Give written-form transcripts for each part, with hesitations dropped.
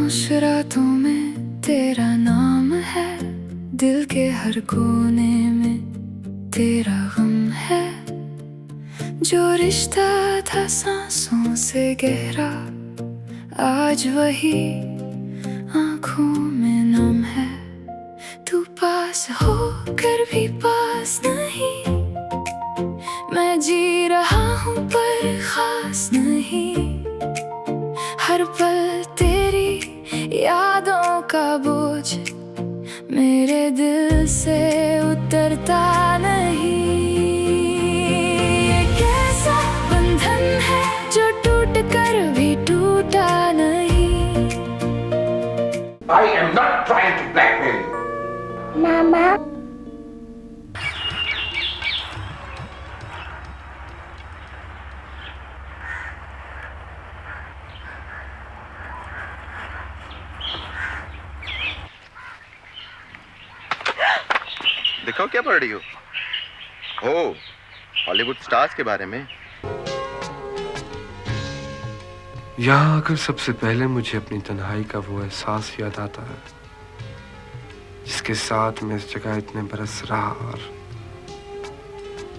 खामोश रातों में तेरा नाम है, दिल के हर कोने में तेरा गम है। जो रिश्ता था सांसों से गहरा, आज वही आंखों में नम है। तू पास होकर भी पास नहीं, मैं जी रहा हूँ पर खास नहीं। हर पल तेरी यादों का बोझ मेरे दिल से उतरता नहीं। ये कैसा बंधन है जो टूट कर भी टूटा नहीं। I am not trying to blackmail you. मामा दिखाओ क्या पढ़ रही हो? ओह, हॉलीवुड स्टार्स के बारे में। यहाँ आकर सबसे पहले मुझे अपनी तन्हाई का वो एहसास याद आता है जिसके साथ मैं इस जगह इतने बरस रहा, और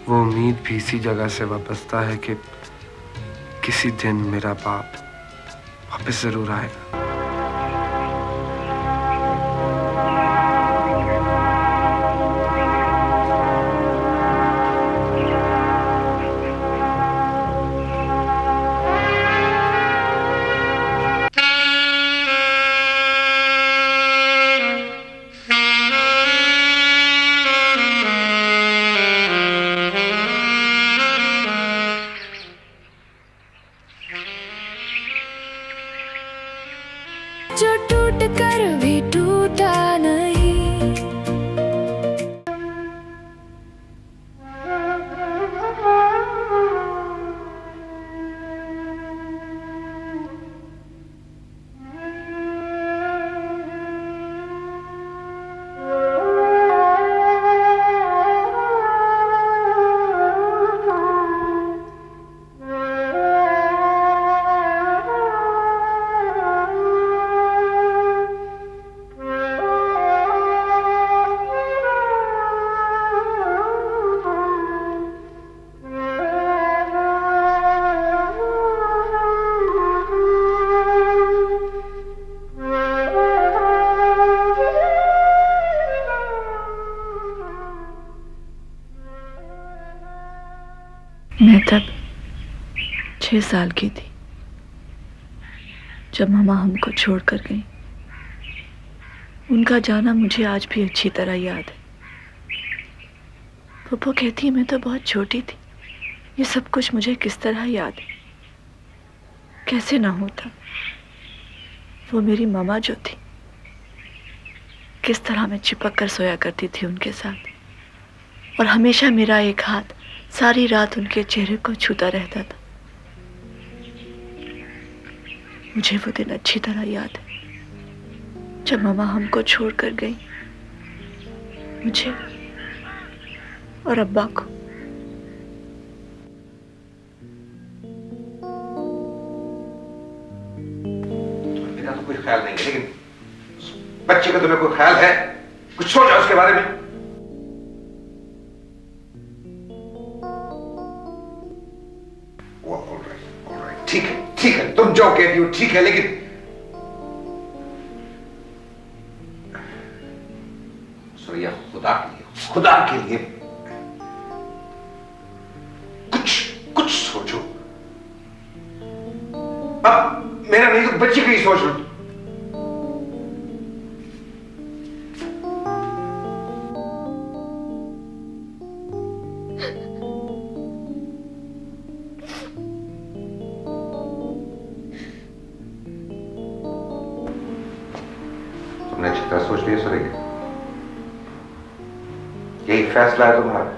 वो उम्मीद भी इसी जगह से वाबस्ता है कि किसी दिन मेरा बाप वापस जरूर आएगा। जो टूट कर भी टूटा नहीं। मैं तब 6 साल की थी जब मामा हमको छोड़कर गई। उनका जाना मुझे आज भी अच्छी तरह याद है। पप्पा कहती मैं तो बहुत छोटी थी, ये सब कुछ मुझे किस तरह याद है, कैसे ना होता। वो मेरी मामा जो थी, किस तरह मैं चिपक कर सोया करती थी उनके साथ, और हमेशा मेरा एक हाथ सारी रात उनके चेहरे को छूता रहता था। मुझे वो दिन अच्छी तरह याद है जब मामा हमको छोड़कर गई, मुझे और अब्बा को। मेरा तो कोई ख्याल नहीं है, लेकिन बच्चे का तुम्हें कोई ख्याल है? कुछ सोचा उसके बारे में? ठीक है, तुम जो कहती हो ठीक है, लेकिन सुरैया, खुदा के लिए कुछ सोचो। अब मेरा नहीं तो बच्ची का ही सोच लो। तुमने अच्छी तरह सोच लिया सुरैया? यही फैसला है तुम्हारा?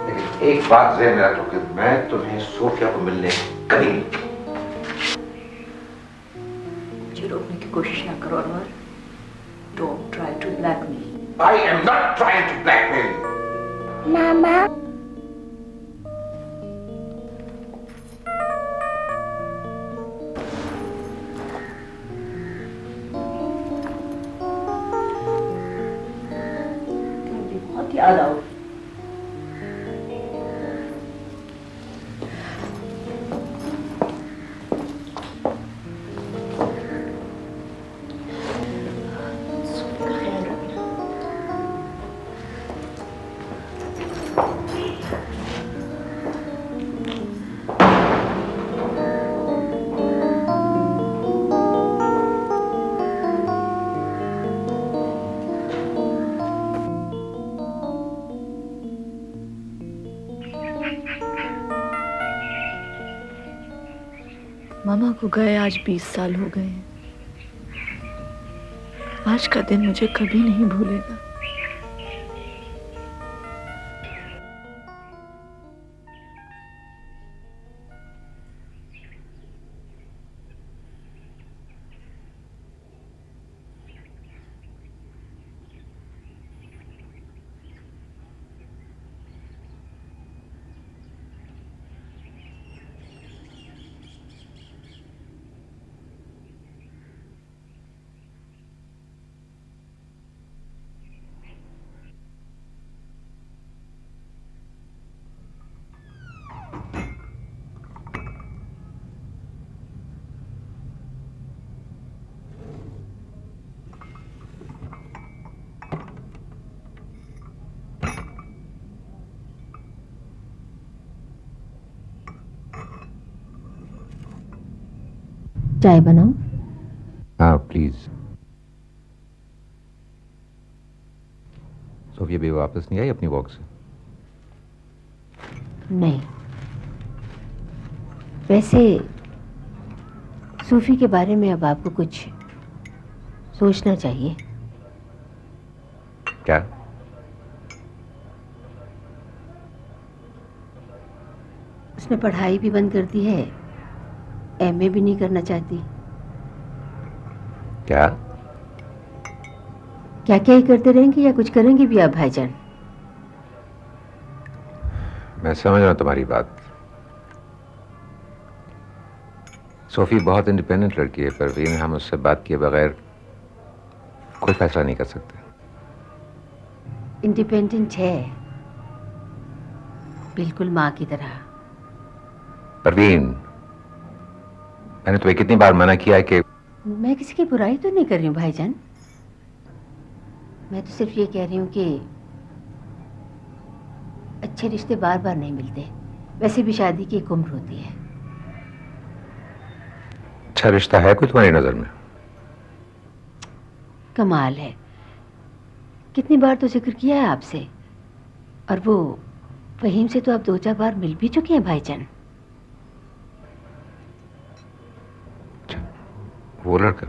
लेकिन एक बात ज़हन में रखो कि मैं तुम्हें सोफिया को मिलने कभी नहीं। मुझे रोकने की कोशिश ना करो Anwar. Don't try to blackmail me. I am not trying to blackmail you. मामा बहुत याद आओ। मामा को गए आज 20 साल हो गए हैं। आज का दिन मुझे कभी नहीं भूलेगा। चाय बनाऊं? हाँ प्लीज। सोफिया भी वापस नहीं आई अपनी वॉक से? नहीं। वैसे सूफी के बारे में अब आपको कुछ सोचना चाहिए। क्या? उसने पढ़ाई भी बंद कर दी है, एमए भी नहीं करना चाहती। क्या? क्या क्या ही करते रहेंगे या कुछ करेंगे भी आप भाईजान? मैं समझ रहा हूं तुम्हारी बात। सोफी बहुत इंडिपेंडेंट लड़की है, परवीन, हम उससे बात किए बगैर कोई फैसला नहीं कर सकते। इंडिपेंडेंट है, बिल्कुल माँ की तरह। परवीन, मैंने तुम्हें कितनी बार मना किया है कि... मैं किसी की बुराई तो नहीं कर रही हूँ भाईजान। मैं तो सिर्फ ये कह रही हूँ कि अच्छे रिश्ते बार बार नहीं मिलते। वैसे भी शादी की एक उम्र होती है। अच्छा रिश्ता है कोई तुम्हारी नजर में? कमाल है, कितनी बार तो जिक्र किया है आपसे। और वो फहीम से तो आप 2-4 बार मिल भी चुके हैं भाईजान। वो लड़का?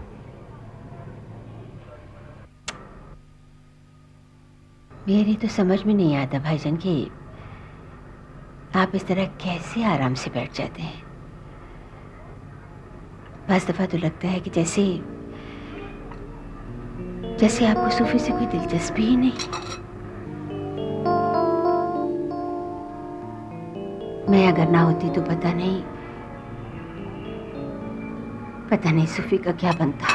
मेरी तो समझ में नहीं आता भाईजान कि आप इस तरह कैसे आराम से बैठ जाते हैं। बस दफा तो लगता है कि जैसे आपको सूफी से कोई दिलचस्पी ही नहीं। मैं अगर ना होती तो पता नहीं सूफी का क्या बनता।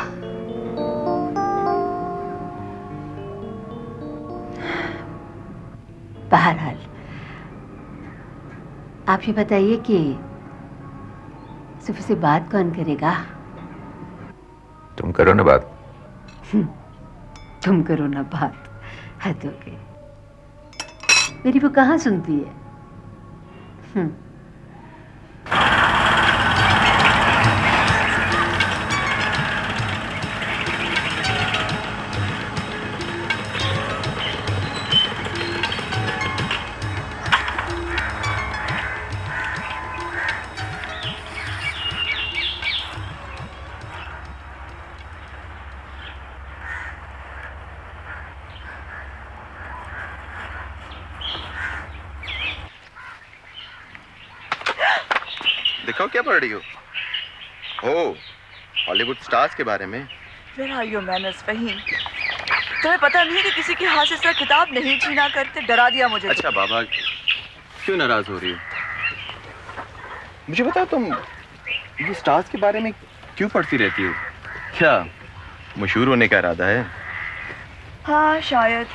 बहरहाल आप ये बताइए कि सूफी से बात कौन करेगा? तुम करो ना बात। तुम करो ना बात, हद हो गई। मेरी वो कहाँ सुनती है। दिखाओ क्या पढ़ रही हो? ओ, हॉलीवुड स्टार्स के बारे में। Where are your manners, Faheem? तुम्हें पता नहीं है कि किसी के हाथ से सर किताब नहीं छीना करते? डरा दिया मुझे। अच्छा बाबा, क्यों नाराज हो रही हो? मुझे बताओ, तुम ये स्टार्स के बारे में क्यों पढ़ती रहती हो? क्या मशहूर होने का इरादा है? हाँ शायद।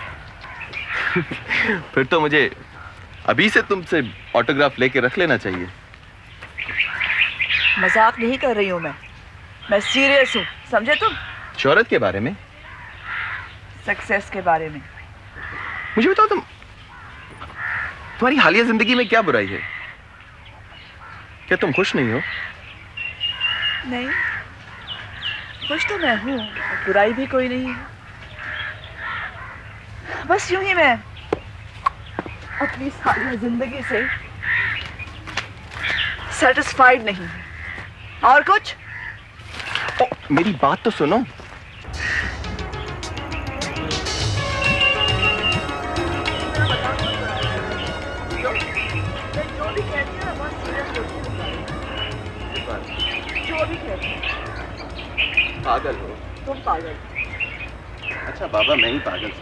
फिर तो मुझे अभी से तुमसे ऑटोग्राफ लेके रख लेना चाहिए। मजाक नहीं कर रही हूँ मैं सीरियस हूँ, समझे तुम? शोहरत के बारे में? सक्सेस के बारे में। मुझे बताओ तुम्हारी हालिया जिंदगी में क्या बुराई है? क्या तुम खुश नहीं हो? नहीं, खुश तो मैं हूँ, बुराई भी कोई नहीं है। बस यूं ही मैं अपनी सारी जिंदगी से सेटिस्फाइड नहीं हूँ। और कुछ? ओ, मेरी बात तो सुनो। जो भी कहती है। पागल हो तुम पागल। अच्छा बाबा, मैं ही पागल हूँ।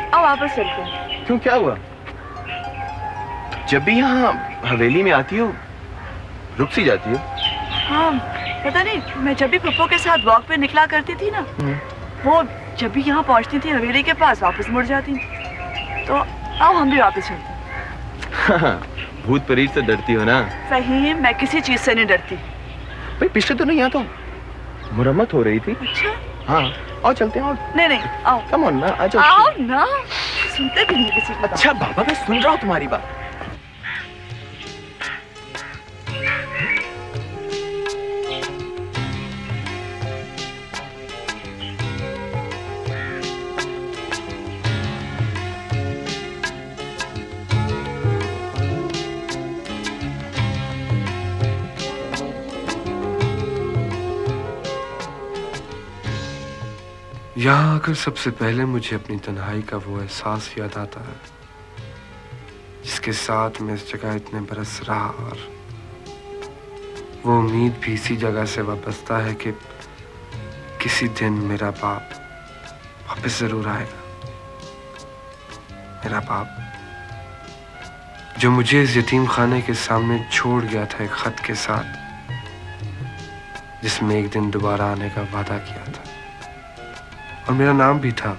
आओ वापस चलते हैं। क्यों, क्या हुआ? जब भी यहाँ हवेली में आती हो रुक सी जाती हो। हाँ, पता नहीं, मैं जब भी पप्पो के साथ वॉक पे निकला करती थी ना, वो जब भी यहाँ पहुँचती थी हवेली के पास वापस मुड़ जाती थी। तो आओ हम भी वापस चलते हैं। भूत प्रेत से डरती हो ना? फहीम, मैं किसी चीज से नहीं डरती। भाई पिछले दिनों यहाँ तो मुरम्मत हो रही थी। अच्छा? हाँ, आओ चलते हैं। और नहीं, आओ। कम ऑन ना, आ जाओ। आओ ना, सुनते भी नहीं किसी की बात। अच्छा बाबा, मैं सुन रहा हूँ तुम्हारी बात। यहाँ आकर सबसे पहले मुझे अपनी तन्हाई का वो एहसास याद आता है जिसके साथ मैं इस जगह इतने बरस रहा, और वो उम्मीद भी इसी जगह से वाबस्ता है कि किसी दिन मेरा बाप वापस जरूर आएगा। मेरा बाप जो मुझे इस यतीम खाने के सामने छोड़ गया था एक खत के साथ, जिसमें एक दिन दोबारा आने का वादा किया था, और मेरा नाम भी था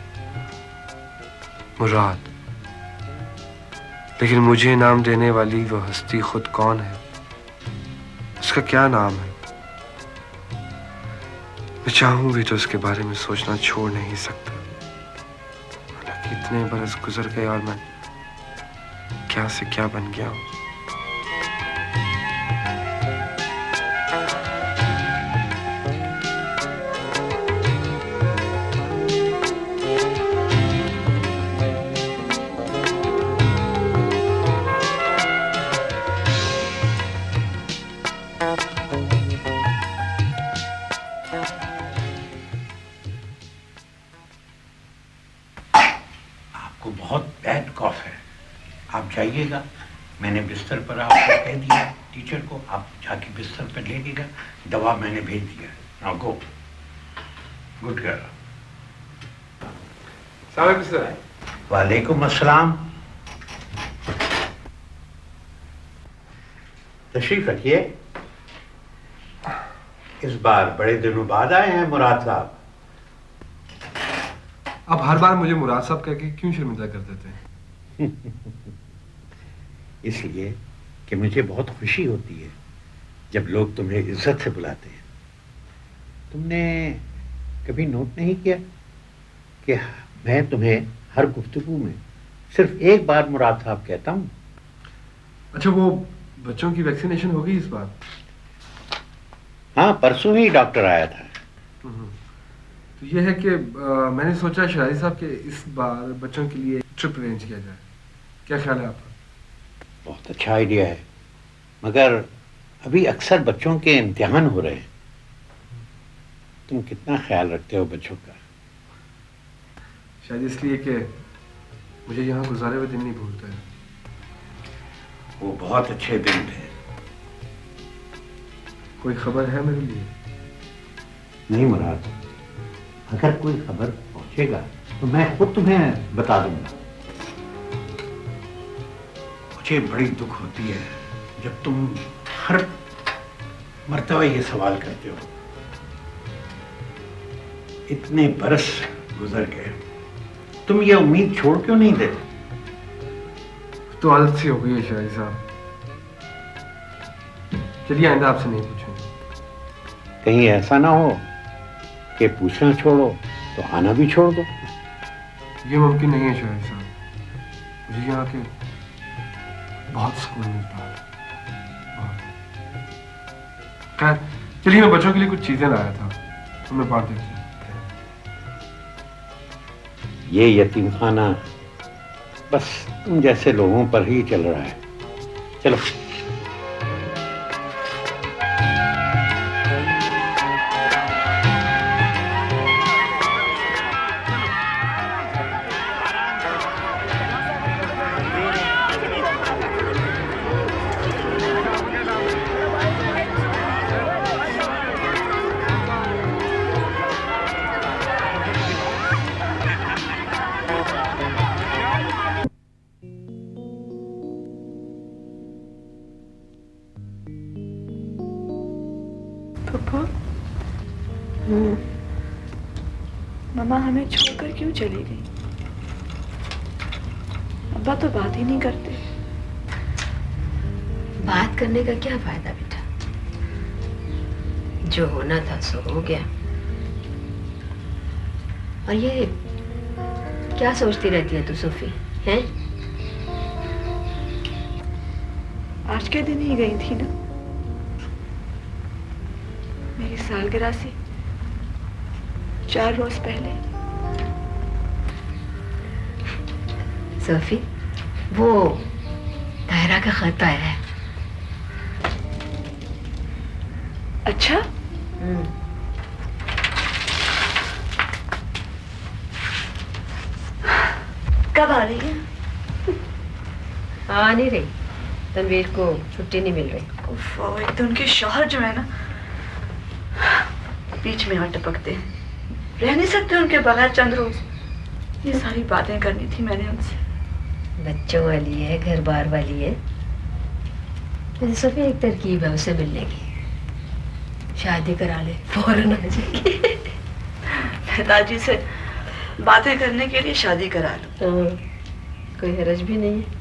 मुराद। लेकिन मुझे नाम देने वाली वो हस्ती खुद कौन है, उसका क्या नाम है, मैं चाहूं भी तो उसके बारे में सोचना छोड़ नहीं सकता। हालांकि इतने बरस गुजर गए और मैं क्या से क्या बन गया हूं। बहुत बैड कॉफ है, आप जाइएगा। मैंने बिस्तर पर आपको कह दिया, टीचर को, आप जाके बिस्तर पर लेंगे। दवा मैंने भेज दिया। Now go. Good girl. वालेकुम अस्सलाम। तशरीफ रखिए। इस बार बड़े दिनों बाद आए हैं मुराद साहब। आप हर बार मुझे मुराद साहब कह के क्यों शर्मिंदा कर देते हैं? इसलिए कि मुझे बहुत खुशी होती है जब लोग तुम्हें इज्जत से बुलाते हैं। तुमने कभी नोट नहीं किया कि मैं तुम्हें हर गुफ्तगू में सिर्फ एक बार मुराद साहब कहता हूँ? अच्छा, वो बच्चों की वैक्सीनेशन हो गई इस बार? हाँ, परसों ही डॉक्टर आया था। तो ये है कि मैंने सोचा शराजी साहब के इस बार बच्चों के लिए ट्रिप अरेंज किया जाए। क्या ख्याल है आपका? बहुत अच्छा आइडिया है, मगर अभी अक्सर बच्चों के इम्तिहान हो रहे हैं। तुम कितना ख्याल रखते हो बच्चों का? शायद इसलिए कि मुझे यहाँ गुजारे हुए दिन नहीं भूलते। वो बहुत अच्छे दिन थे। कोई खबर है मेरे लिए? नहीं मुराद, अगर कोई खबर पहुंचेगा तो मैं खुद तुम्हें बता दूंगा। मुझे बड़ी दुख होती है जब तुम मर्तबा ये सवाल करते हो? इतने बरस गुजर गए, तुम ये उम्मीद छोड़ क्यों नहीं देते? तो आदत सी हो गई है शाही साहब। चलिए आइंदा आपसे नहीं पूछूंगा। कहीं ऐसा ना हो कि पूछना छोड़ो तो आना भी छोड़ दो। ये मुमकिन नहीं है शाही साहब। मुझे यहाँ के बहुत सुकून मिलता है। खैर चलिए, मैं बच्चों के लिए कुछ चीजें लाया था, उनमें बांट देती हूँ। ये यतीम खाना बस तुम जैसे लोगों पर ही चल रहा है। चलो। पप्पू, मम्मा हमें छोड़कर क्यों चली गई? अब्बा तो बात ही नहीं करते। बात करने का क्या फायदा बेटा? जो होना था सो हो गया। और ये क्या सोचती रहती है तू सोफी, हैं? आज के दिन ही गई थी ना, मेरी सालगिरह से 4 रोज पहले। सोफी, वो तायरा का खत आया है। अच्छा, कब आ रही है? आ नहीं रही, तनवीर को छुट्टी नहीं मिल रही। उफ, एक तो उनके शौहर जो है ना, बीच में आ टपकते हैं, रह नहीं सकते उनके बगैर चंद रोज। ये सारी बातें करनी थी मैंने उनसे। बच्चों वाली है, घर बार वाली है। वैसे सोफी एक तरकीब है उसे मिलने की, शादी करा ले, फौरन आ जाएगी। पिताजी से बातें करने के लिए शादी करा लो। कोई हरज भी नहीं है।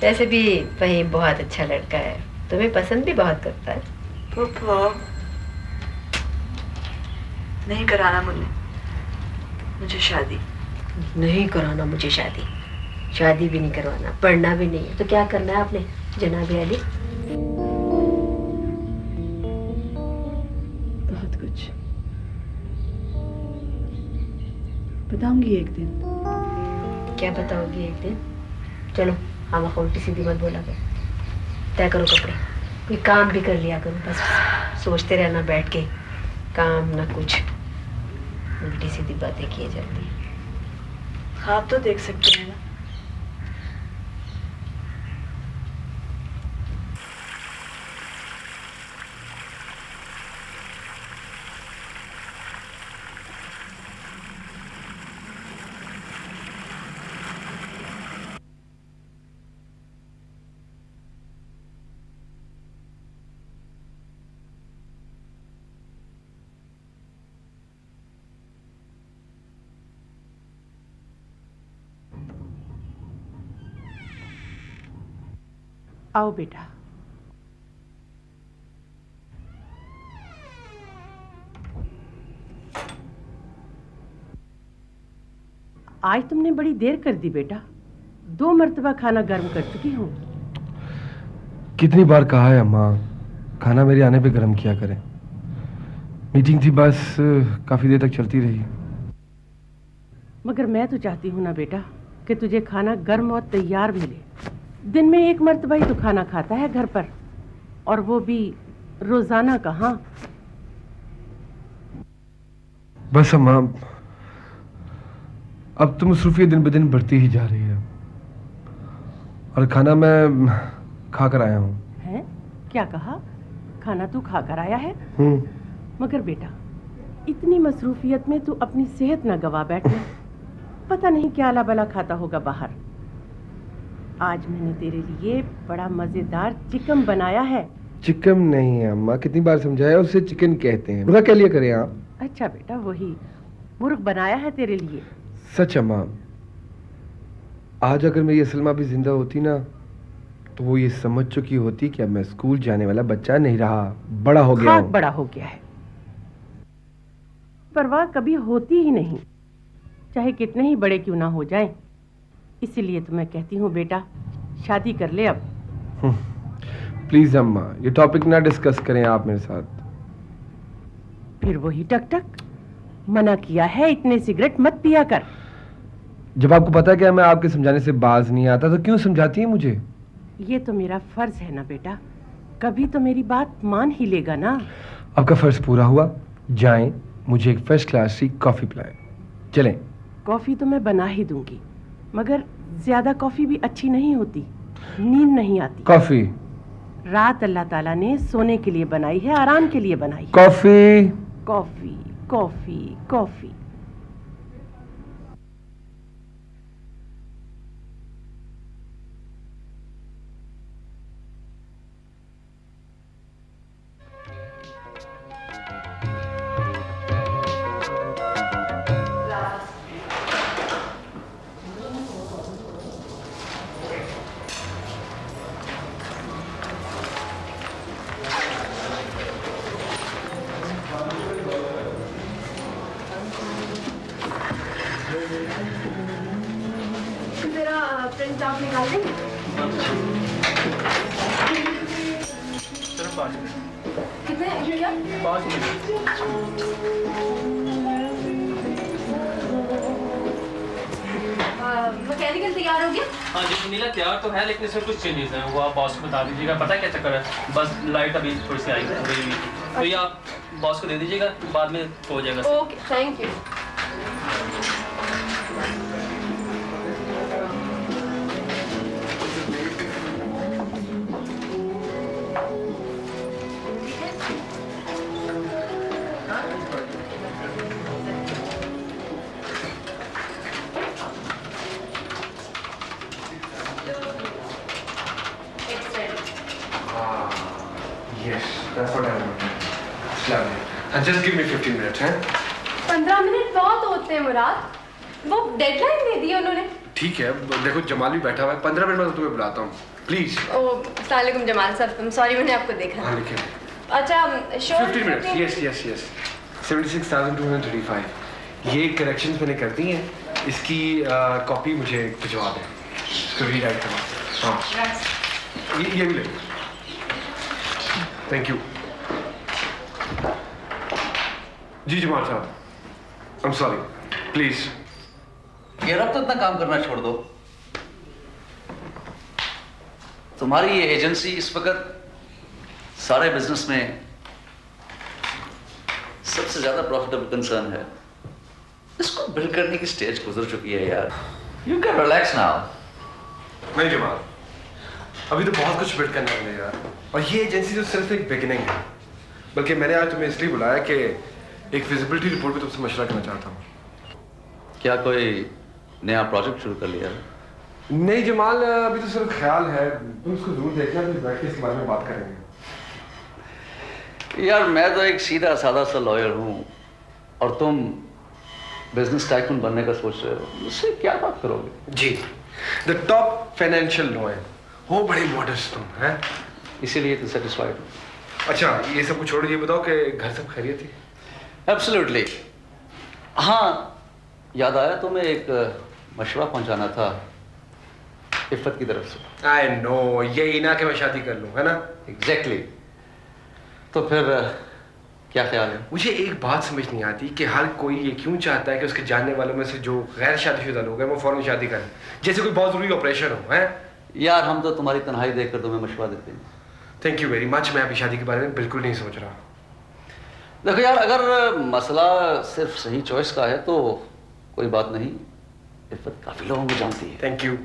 वैसे भी वही बहुत अच्छा लड़का है, तुम्हें पसंद भी बहुत करता है। फूफो, नहीं कराना मुझे शादी। नहीं कराना मुझे शादी, शादी भी नहीं करवाना, पढ़ना भी नहीं है, तो क्या करना है आपने जनाबे अली? बहुत कुछ बताऊंगी एक दिन। क्या बताओगी एक दिन? चलो हम उल्टी सीधी मत बोला कर, तय करो कपड़े, कोई काम भी कर लिया करो। बस सोचते रहना बैठ के, काम ना कुछ, उल्टी सीधी बातें किए जाती हैं। आप तो देख सकते हैं ना। आओ बेटा। आज तुमने बड़ी देर कर दी बेटा, 2 मर्तबा खाना गर्म कर चुकी हूँ। कितनी बार कहा है अम्मा, खाना मेरे आने पे गर्म किया करें। मीटिंग थी बस, काफी देर तक चलती रही। मगर मैं तो चाहती हूँ ना बेटा कि तुझे खाना गर्म और तैयार मिले। दिन में 1 मर्तबा ही तो खाना खाता है घर पर, और वो भी रोजाना कहाँ। बस अम्मा, अब तो मसरूफियत दिन ब दिन बढ़ती ही जा रही है, और खाना मैं खा कर आया हूँ। हैं? क्या कहा? खाना तू खा कर आया है? मगर बेटा, इतनी मसरूफियत में तू अपनी सेहत न गवा बैठना। पता नहीं क्या अला बला खाता होगा बाहर। आज मैंने तेरे लिए बड़ा मजेदार चिकन बनाया है, चिकन नहीं है अम्मा, कितनी बार समझाया, उसे चिकन कहते हैं। बुरा क्या लिए करें आप? अच्छा बेटा, वही मुर्ग बनाया है तेरे लिए। सच अम्मा, आज अगर मेरी असल माँ भी जिंदा होती ना, तो वो ये समझ चुकी होती कि अब मैं स्कूल जाने वाला बच्चा नहीं रहा, बड़ा हो गया हूं। बड़ा हो गया है। परवाह कभी होती ही नहीं, चाहे कितने ही बड़े क्यों ना हो जाएं। इसीलिए तो मैं कहती हूँ बेटा, शादी कर ले अब। प्लीज अम्मा, ये टॉपिक ना डिस्कस करें आप मेरे साथ। फिर वही टक टक, मना किया है इतने सिगरेट मत पिया कर। जब आपको पता है कि मैं आपके समझाने से बाज नहीं आता, तो क्यों समझाती है मुझे? ये तो मेरा फर्ज है ना बेटा, कभी तो मेरी बात मान ही लेगा ना। आपका फर्ज पूरा हुआ, जाएं, मुझे एक फर्स्ट क्लास की कॉफी पिलाएं। चलें। कॉफी तो मैं बना ही दूंगी, मगर ज्यादा कॉफी भी अच्छी नहीं होती, नींद नहीं आती। कॉफी रात अल्लाह ताला ने सोने के लिए बनाई है, आराम के लिए बनाई है। Coffee coffee coffee coffee. जरा प्रिंट आउट निकाल देंगे? कितने क्या? मैकेनिकल तैयार हो गया? हाँ जी नीला तैयार तो है, लेकिन इसमें कुछ चेंजेस हैं, वो आप बॉस को बता दीजिएगा। पता है क्या चक्कर है, बस लाइट अभी थोड़ी सी आई है तो ये आप बॉस को दे दीजिएगा, बाद में हो जाएगा। Okay, thank you. Yes, that's what I wanted. Lovely. And just give me 15 minutes, हैं? 15 मिनट बहुत होते हैं मुराद, वो डेडलाइन दे दी है उन्होंने। ठीक है, देखो जमाल भी बैठा हुआ है, 15 मिनट में तो तुम्हें बुलाता हूँ, प्लीज। अस्सलाम वालेकुम जमाल साहब, सॉरी मैंने आपको देखा। हाँ लिखे। अच्छा, sure? 15 minutes, yes yes yes. 76,235। ये करेक्शंस मैंने कर दी हैं, इसकी कॉपी मुझे भिजवा दें, इसको रीराइट करना। हाँ, ये भी ले। Thank you. जी जमाल साहब, आई एम सॉरी, प्लीज। यार अब तो इतना काम करना छोड़ दो। तुम्हारी ये एजेंसी इस वक्त सारे बिजनेस में सबसे ज्यादा प्रॉफिटेबल कंसर्न है। इसको बिल्ड करने की स्टेज गुजर चुकी है यार। You can relax now. नहीं जमाल, अभी तो बहुत कुछ बिल्ड करना है यार, और ये एजेंसी तो सिर्फ एक बिगिनिंग है। बल्कि मैंने आज तुम्हें इसलिए बुलाया कि एक विजिबिलिटी रिपोर्ट पे तुमसे मशवरा करना चाहता हूँ। क्या कोई नया प्रोजेक्ट शुरू कर लिया? नहीं जमाल, अभी तो सिर्फ ख्याल है, तुम उसको जरूर देखना, फिर बैठ के इसके बारे में बात करेंगे। यार मैं तो एक सीधा साधा सा लॉयर हूँ और तुम बिजनेस टाइकून बनने का सोच रहे हो, मुझसे क्या बात करोगे? जी, द टॉप फाइनेंशियल लॉयर, हो बड़े मॉडर्स्ट तुम हैं, इसीलिए तो सेटिस्फाइड हूँ। अच्छा ये सब कुछ छोड़, ये बताओ कि घर सब खैरियत थी? एब्सोल्युटली। हाँ, याद आया तुम्हें एक मशवरा पहुंचाना था इफ़त की तरफ से। आई नो, यही ना कि मैं शादी कर लूँ, है ना? एग्जैक्टली। तो फिर क्या ख्याल है? मुझे एक बात समझ नहीं आती कि हर कोई ये क्यों चाहता है कि उसके जानने वालों में से जो गैर शादीशुदा लोग हैं वो फौरन शादी करें, जैसे कोई बहुत जरूरी ऑपरेशन हो, है? यार हम तो तुम्हारी तन्हाई देखकर तुम्हें मशवरा देते हैं। Thank you very much. मैं अभी शादी के बारे में बिल्कुल नहीं सोच रहा। देखो यार, अगर मसला सिर्फ सही चॉइस का है तो कोई बात नहीं, इफ़त काफी लोगों को जानती है। Thank you.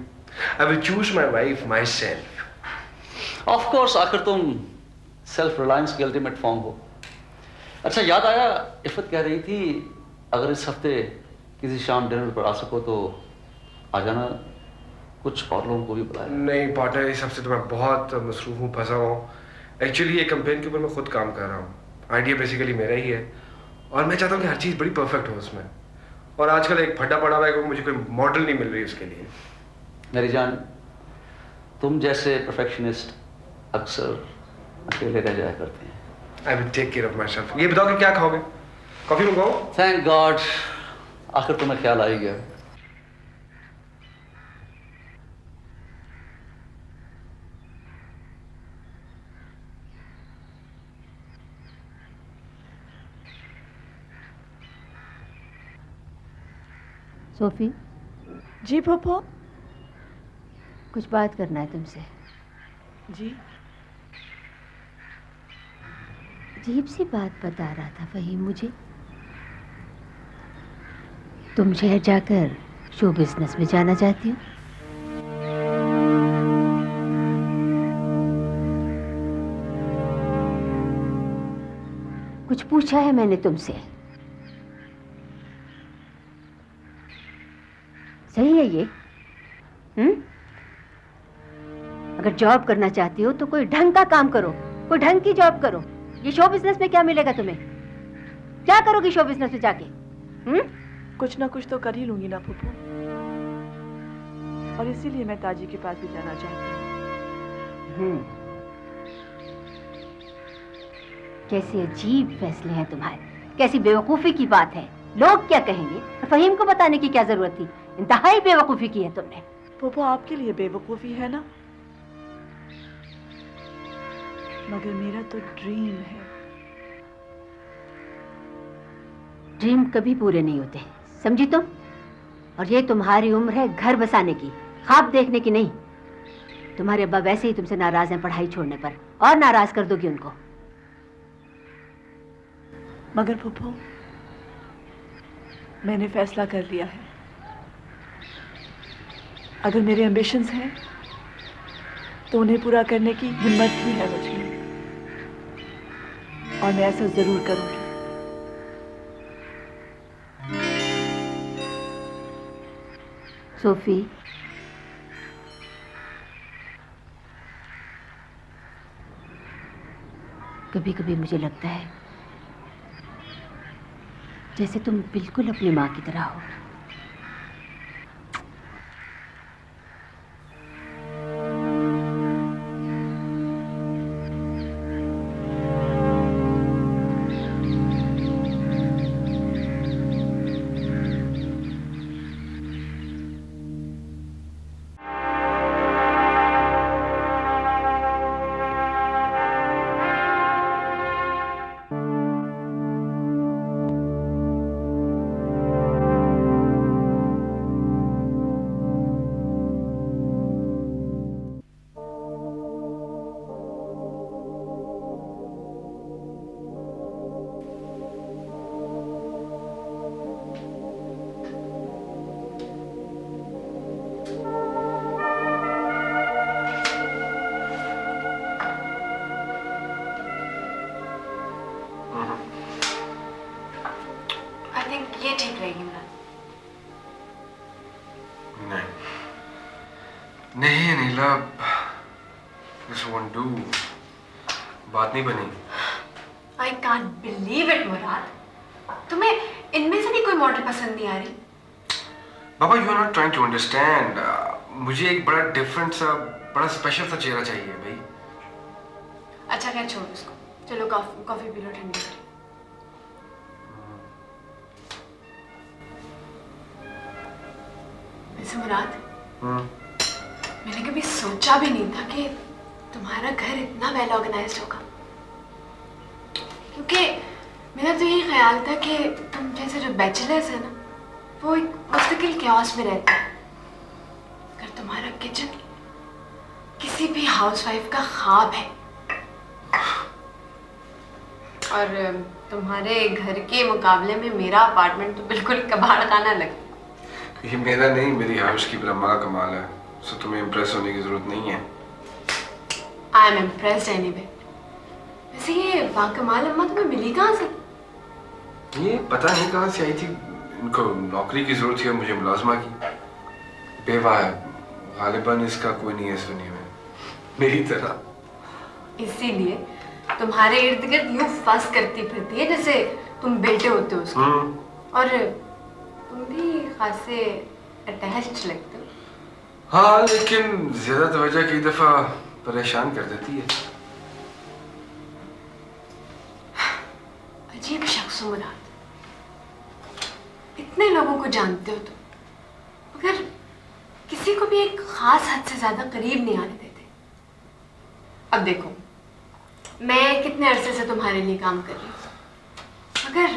I will choose my wife my self. Of course, आखिर तुम सेल्फ रिलायंस की अल्टीमेट फॉर्म हो। अच्छा याद आया, इफ़त कह रही थी अगर इस हफ्ते किसी शाम डिनर पर आ सको तो आ जाना, कुछ और लोगों को भी बुलाया। नहीं पार्टनर, इस हफ्ते तो मैं बहुत मसरूफ हूँ, फंसा हूँ। एक्चुअली ये कैंपेन के ऊपर मैं खुद काम कर रहा हूँ। आइडिया बेसिकली मेरा ही है और मैं चाहता हूँ कि हर चीज़ बड़ी परफेक्ट हो उसमें। और आजकल एक फड्डा पड़ा हुआ है कि मुझे कोई मॉडल नहीं मिल रही उसके लिए। मेरी जान, तुम जैसे परफेक्शनिस्ट अक्सर अकेले रह जाया करते हैं। I will take care of myself. ये बताओ कि क्या खाओगे? कॉफी मंगाओ? थैंक गॉड, आखिर तुम्हें ख्याल आ ही गया। सोफी, जी पप्पू। कुछ बात करना है तुमसे। जी। अजीब सी बात बता रहा था फहीम मुझे। तुम शहर जाकर शो बिजनेस में जाना चाहती हो? कुछ पूछा है मैंने तुमसे? सही है ये? अगर जॉब करना चाहती हो तो कोई ढंग का काम करो, कोई ढंग की जॉब करो। ये शो बिजनेस में क्या मिलेगा तुम्हें? क्या करोगी शो बिजनेस में जाके? कुछ ना कुछ तो कर ही लूंगी ना पप्पू, और इसीलिए मैं ताजी के पास भी जाना चाहती हूँ। कैसे अजीब फैसले हैं तुम्हारे, कैसी बेवकूफी की बात है। लोग क्या कहेंगे? फहीम को बताने की क्या जरूरत थी? इंतहाई बेवकूफी की है तुमने। पप्पू आपके लिए बेवकूफी है ना, मगर मेरा तो ड्रीम है। ड्रीम कभी पूरे नहीं होते, समझी तुम? और ये तुम्हारी उम्र है घर बसाने की, ख्वाब देखने की नहीं। तुम्हारे अब्बा वैसे ही तुमसे नाराज हैं पढ़ाई छोड़ने पर, और नाराज कर दोगी उनको। मगर पप्पू, मैंने फैसला कर लिया है। अगर मेरे एम्बिशंस हैं तो उन्हें पूरा करने की हिम्मत भी है मुझे, और मैं ऐसा जरूर करूंगी। सोफी, कभी कभी मुझे लगता है जैसे तुम बिल्कुल अपनी माँ की तरह हो। ये ठीक रहेगी ना? नहीं नीला, दिस वोंट डू। बात नहीं बनी। I can't believe it, मुराद। तुम्हें इनमें से भी कोई मॉडल पसंद नहीं आ रही? बाबा, you are not trying to understand. मुझे एक बड़ा डिफरेंट सा, बड़ा स्पेशल सा चेहरा चाहिए भाई। अच्छा क्या, छोड़ उसको। चलो कॉफी पी लो ठंडी करी। वैसे मुराद, मैंने कभी सोचा भी नहीं था कि तुम्हारा घर इतना वेल ऑर्गेनाइज्ड होगा। क्योंकि मेरा तो यही ख्याल था कि तुम जैसे जो बैचलर्स है ना, वो एक मुस्तकिल कैओस में रहते हैं। अगर तुम्हारा किचन किसी भी हाउसवाइफ का ख्वाब है, और तुम्हारे घर के मुकाबले में मेरा अपार्टमेंट तो बिल्कुल कबाड़ खाना लगता। ये मेरा नहीं, मेरी हाउस की ब्रह्मा का कमाल है। सो तुम्हें इम्प्रेस होने की जरूरत नहीं है। I am impressed anyway. वैसे ये बाकमाल अम्मा तुम्हें मिली कहाँ से? ये पता नहीं कहाँ से आई थी। इनको नौकरी की जरूरत थी और मुझे मुलाजमा की। बेवा है, गालिबन इसका कोई नहीं है इस दुनिया में, मेरी तरह। इसीलिए तुम्हारे इर्द गिर्द यूं फंस करती फिरती है जैसे तुम बेटे होते हो उसके। और तुम भी खासे अटैच्ड लगते हो। हाँ, लेकिन ज्यादा तवज्जो कई दफा परेशान कर देती है। अजीब शख्स हो मुराद, इतने लोगों को जानते हो तुम, मगर किसी को भी एक खास हद से ज्यादा करीब नहीं आने देते। अब देखो, मैं कितने अरसे से तुम्हारे लिए काम कर रही हूँ, मगर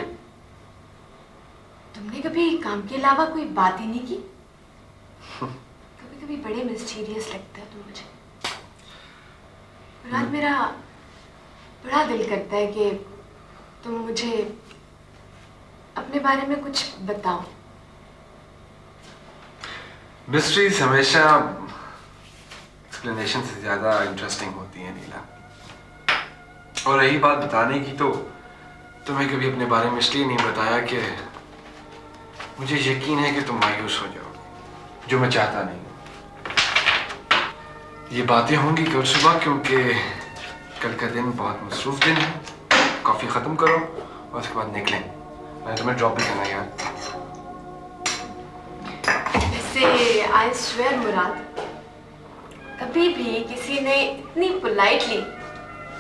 तुमने कभी काम के अलावा कोई बात ही नहीं की। कभी कभी बड़े मिस्टीरियस लगते हो तुम मुझे मुराद। मेरा बड़ा दिल करता है कि तुम मुझे अपने बारे में कुछ बताओ। मिस्ट्रीज हमेशा एक्सप्लेनेशन से ज्यादा इंटरेस्टिंग होती है नीला। और रही बात बताने की, तो तुम्हें कभी अपने बारे में इसलिए नहीं बताया कि मुझे यकीन है कि तुम मायूस हो जाओगे, जो मैं चाहता नहीं हूं। ये बातें होंगी कल सुबह, क्योंकि कल का दिन बहुत मसरूफ दिन है। कॉफी खत्म करो और उसके बाद निकलें। मैंने तुम्हें ड्रॉप भी करना यार। वैसे आई स्वेयर मुराद, कभी भी किसी ने इतनी पोलाइटली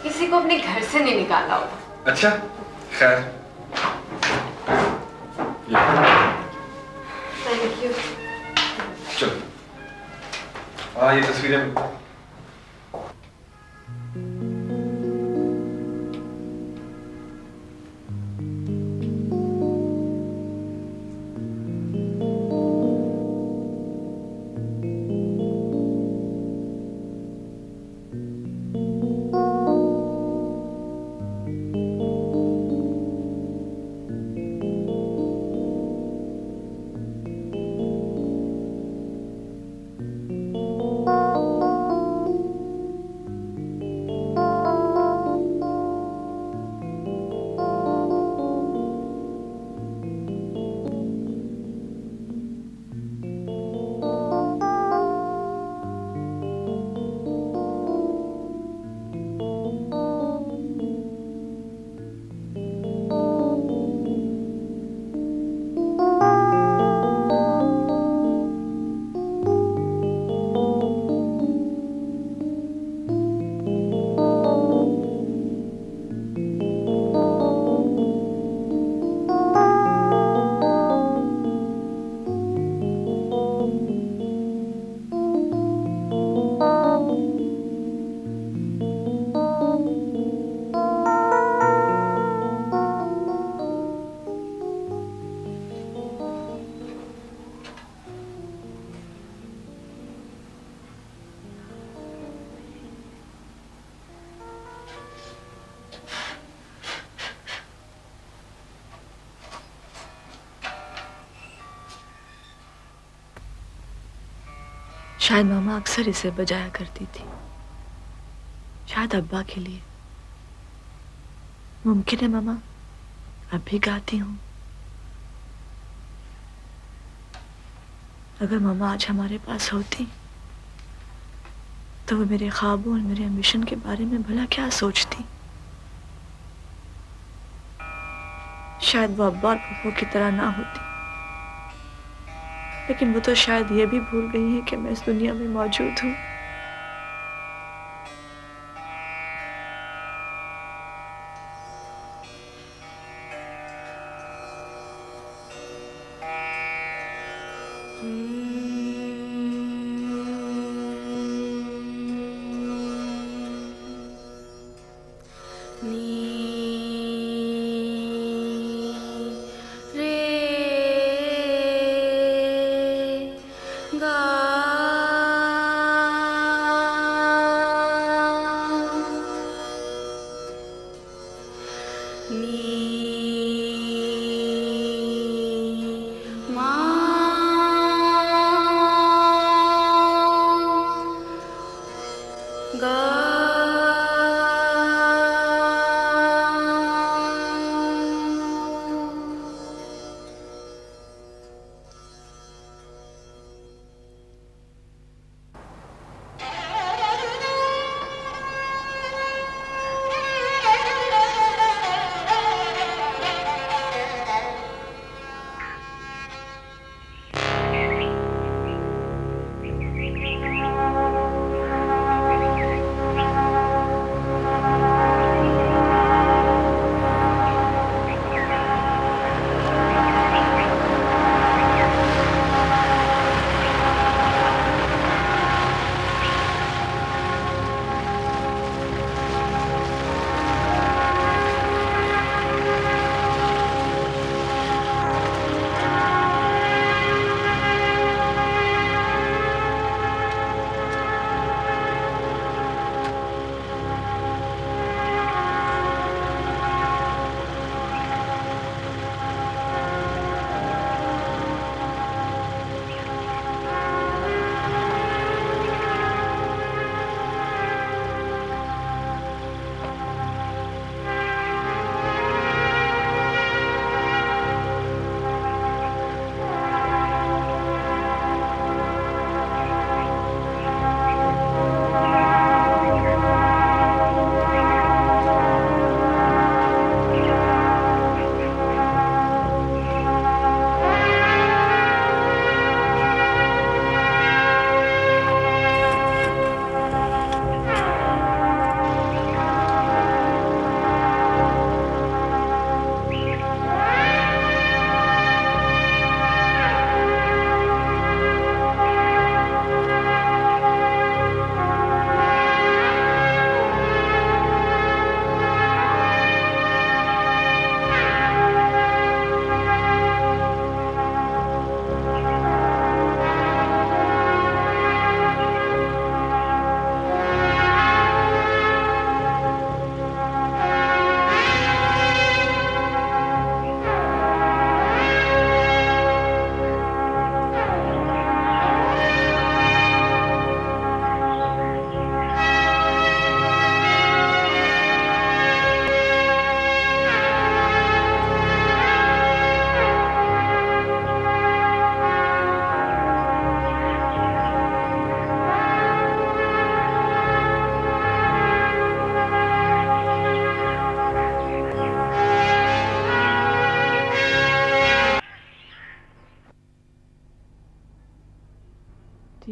किसी को अपने घर से नहीं निकाला होगा। अच्छा, खैर। Thank you. चलो, ये तस्वीरें शायद मामा अक्सर इसे बजाया करती थी, शायद अब्बा के लिए। मुमकिन है मामा अब भी गाती हूँ। अगर मामा आज हमारे पास होती तो वो मेरे ख्वाबों और मेरे एम्बिशन के बारे में भला क्या सोचती। शायद वो अब्बा और पप्पू की तरह ना होती, लेकिन वो तो शायद ये भी भूल गई है कि मैं इस दुनिया में मौजूद हूँ।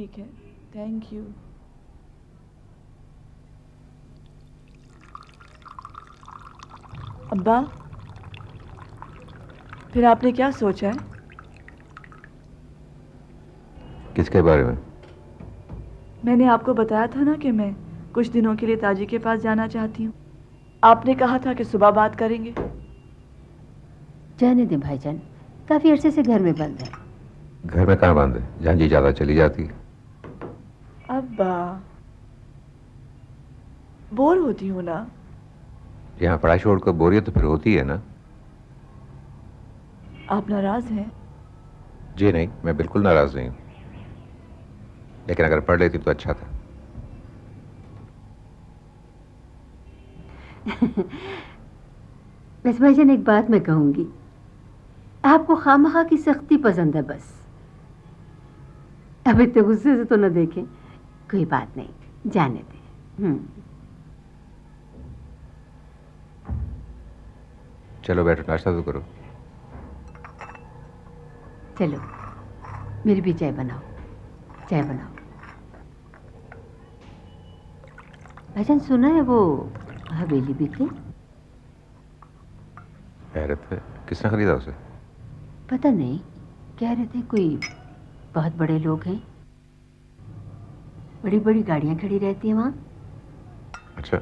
ठीक है, थैंक यू। अब्बा, फिर आपने क्या सोचा है? किसके बारे में? मैंने आपको बताया था ना कि मैं कुछ दिनों के लिए ताजी के पास जाना चाहती हूँ। आपने कहा था कि सुबह बात करेंगे। जाने दें भाईजान, काफी अरसे से घर में बंद है। घर में कहाँ बंद है, जहाँ जी ज्यादा चली जाती है। अब्बा, बोर होती हूँ ना। यहाँ पढ़ाई छोड़कर बोरियत तो फिर होती है ना। आप नाराज हैं? जी नहीं, मैं बिल्कुल नाराज नहीं हूँ, लेकिन अगर पढ़ लेती तो अच्छा था। बस भाईजान एक बात मैं कहूंगी, आपको खामखा की सख्ती पसंद है बस। अब इतने गुस्से से तो न देखें। कोई बात नहीं, जाने दें। चलो बैठो, नाश्ता तो करो। चलो, मेरी भी चाय बनाओ, चाय बनाओ। भाईजान सुना है वो हवेली बिकी? हैरत है, किसने खरीदा उसे? पता नहीं, कह रहे थे कोई बहुत बड़े लोग हैं, बड़ी बड़ी गाड़ियां खड़ी रहती हैं वहाँ। अच्छा,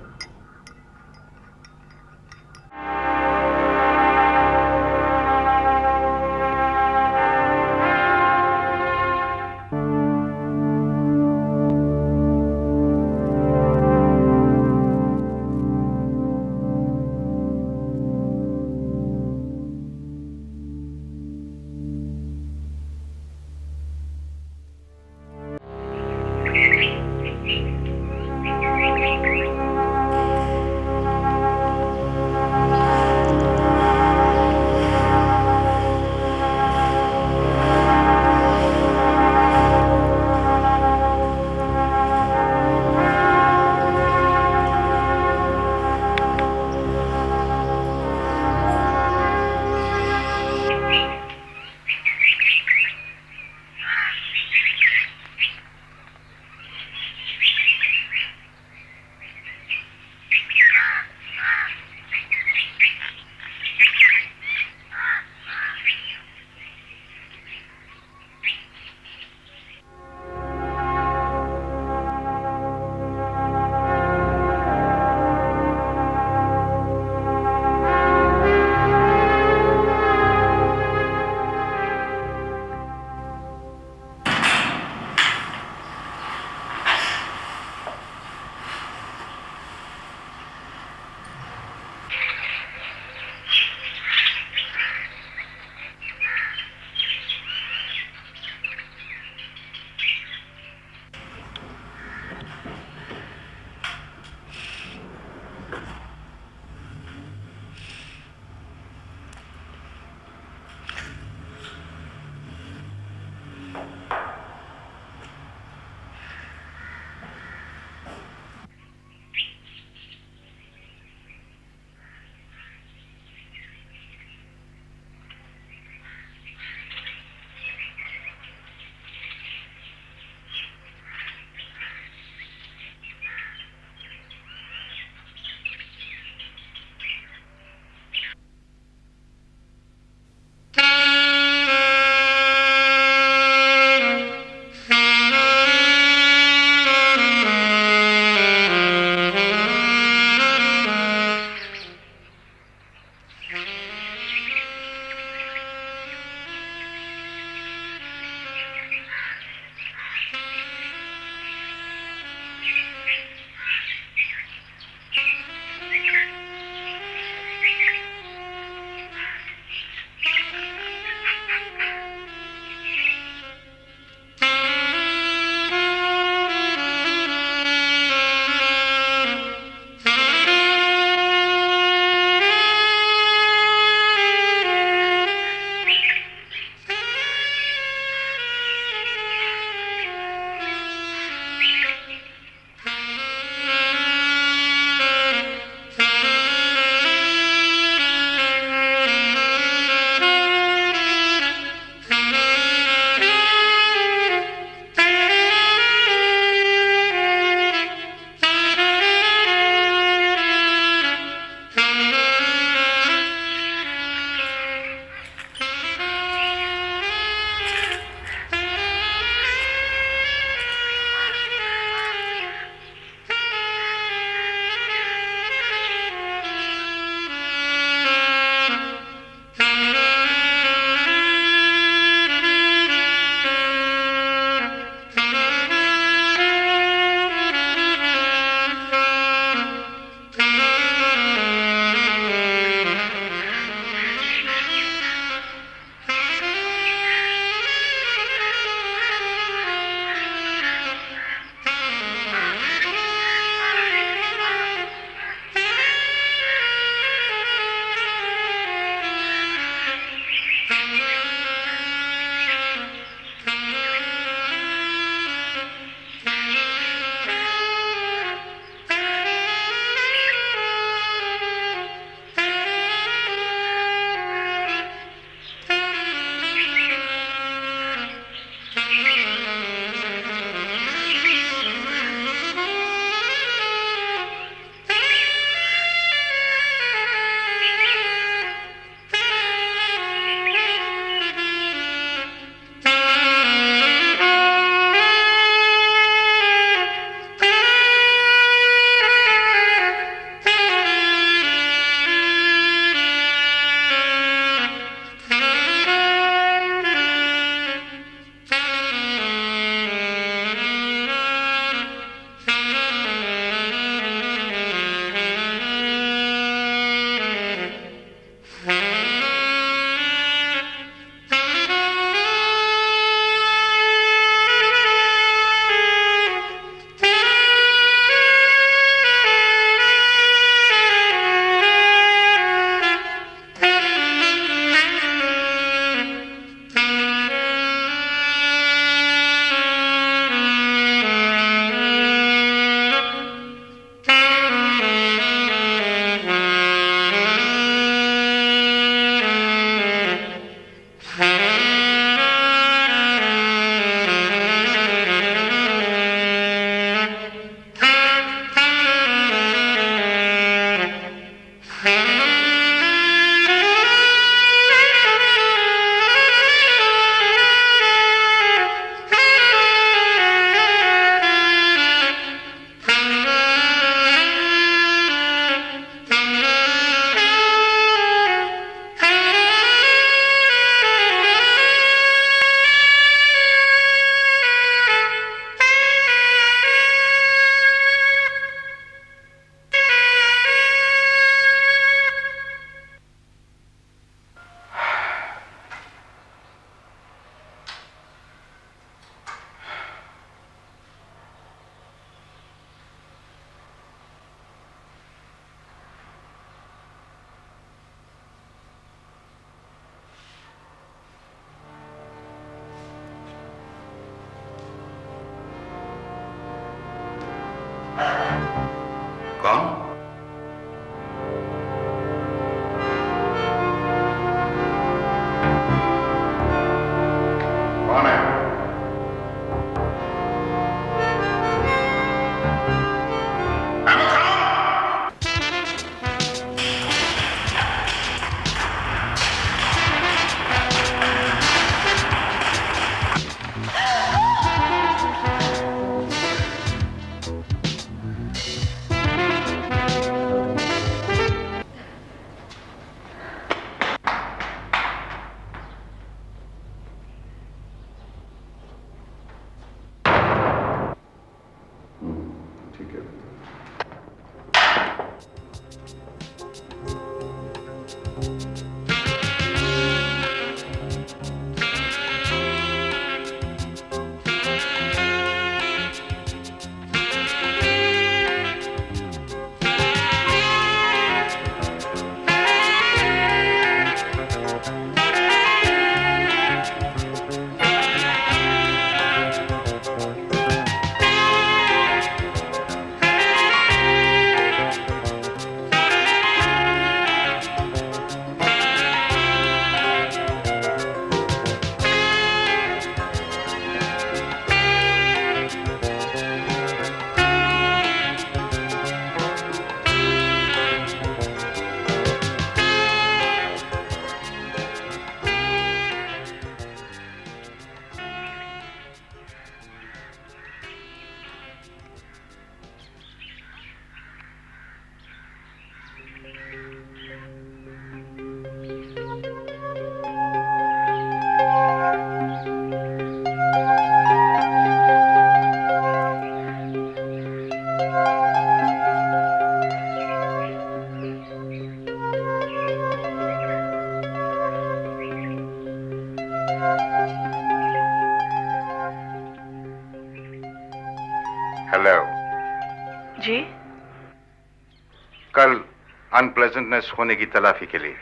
अनप्लेजेंटनेस होने की तलाफी के लिए।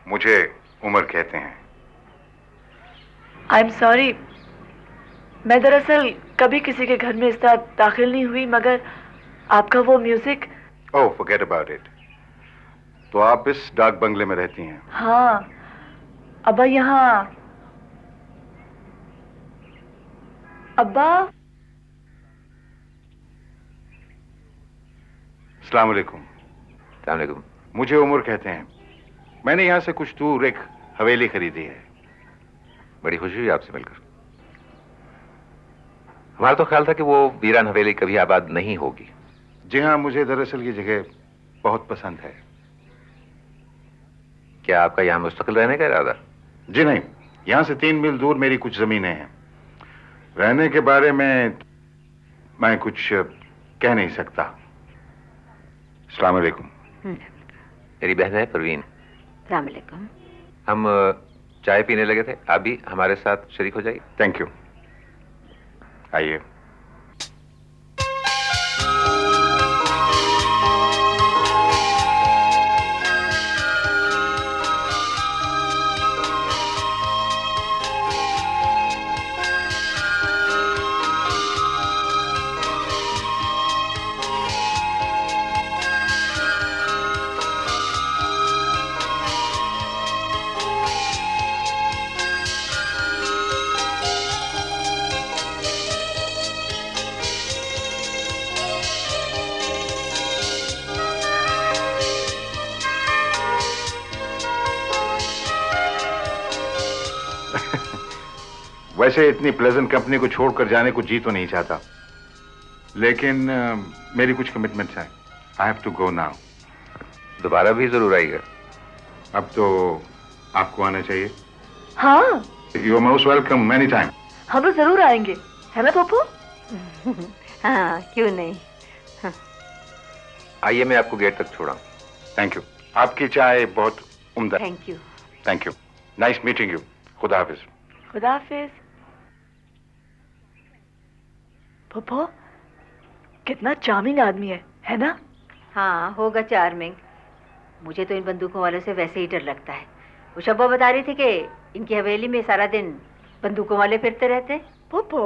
मुझे उमर कहते हैं। आई एम सॉरी, मैं दरअसल कभी किसी के घर में इस तरह दाखिल नहीं हुई, मगर आपका वो music. Oh, forget about it. तो आप इस डाक बंगले में रहती हैं? हाँ, अब्बा यहाँ। अब्बा। अस्सलाम वालेकुम। अस्सलाम वालेकुम। मुझे उमर कहते हैं। मैंने यहाँ से कुछ दूर एक हवेली खरीदी है। बड़ी खुशी हुई आपसे मिलकर। हमारा तो ख्याल था कि वो वीरान हवेली कभी आबाद नहीं होगी। जी हाँ, मुझे दरअसल ये जगह बहुत पसंद है। क्या आपका यहाँ मुस्तकिल रहने का इरादा? जी नहीं, यहाँ से 3 मील दूर मेरी कुछ जमीनें हैं। रहने के बारे में मैं कुछ कह नहीं सकता। अस्सलाम वालेकुम। मेरी बहन है परवीन। अस्सलाम वालेकुम। हम चाय पीने लगे थे, आप भी हमारे साथ शरीक हो जाइए। Thank you. आइए। वैसे इतनी प्लेजेंट कंपनी को छोड़कर जाने को जी तो नहीं चाहता, लेकिन मेरी कुछ कमिटमेंट्स हैं। I have to go now. दोबारा भी जरूर आइएगा। अब तो आपको आना चाहिए। हाँ, you are most welcome many time. हम लोग जरूर आएंगे, है ना पप्पू? हाँ, क्यों नहीं। हाँ। आइए, मैं आपको गेट तक छोड़ा। Thank you. आपकी चाय बहुत उम्दा। Thank you. Thank you. Nice meeting you. खुदा हाफिज। खुदा हाफिज। पप्पू कितना चार्मिंग आदमी है ना? हाँ, होगा चार्मिंग। मुझे तो इन बंदूकों वालों से वैसे ही डर लगता है। वो शब्बा बता रही थी कि इनकी हवेली में सारा दिन बंदूकों वाले फिरते रहते। पप्पू,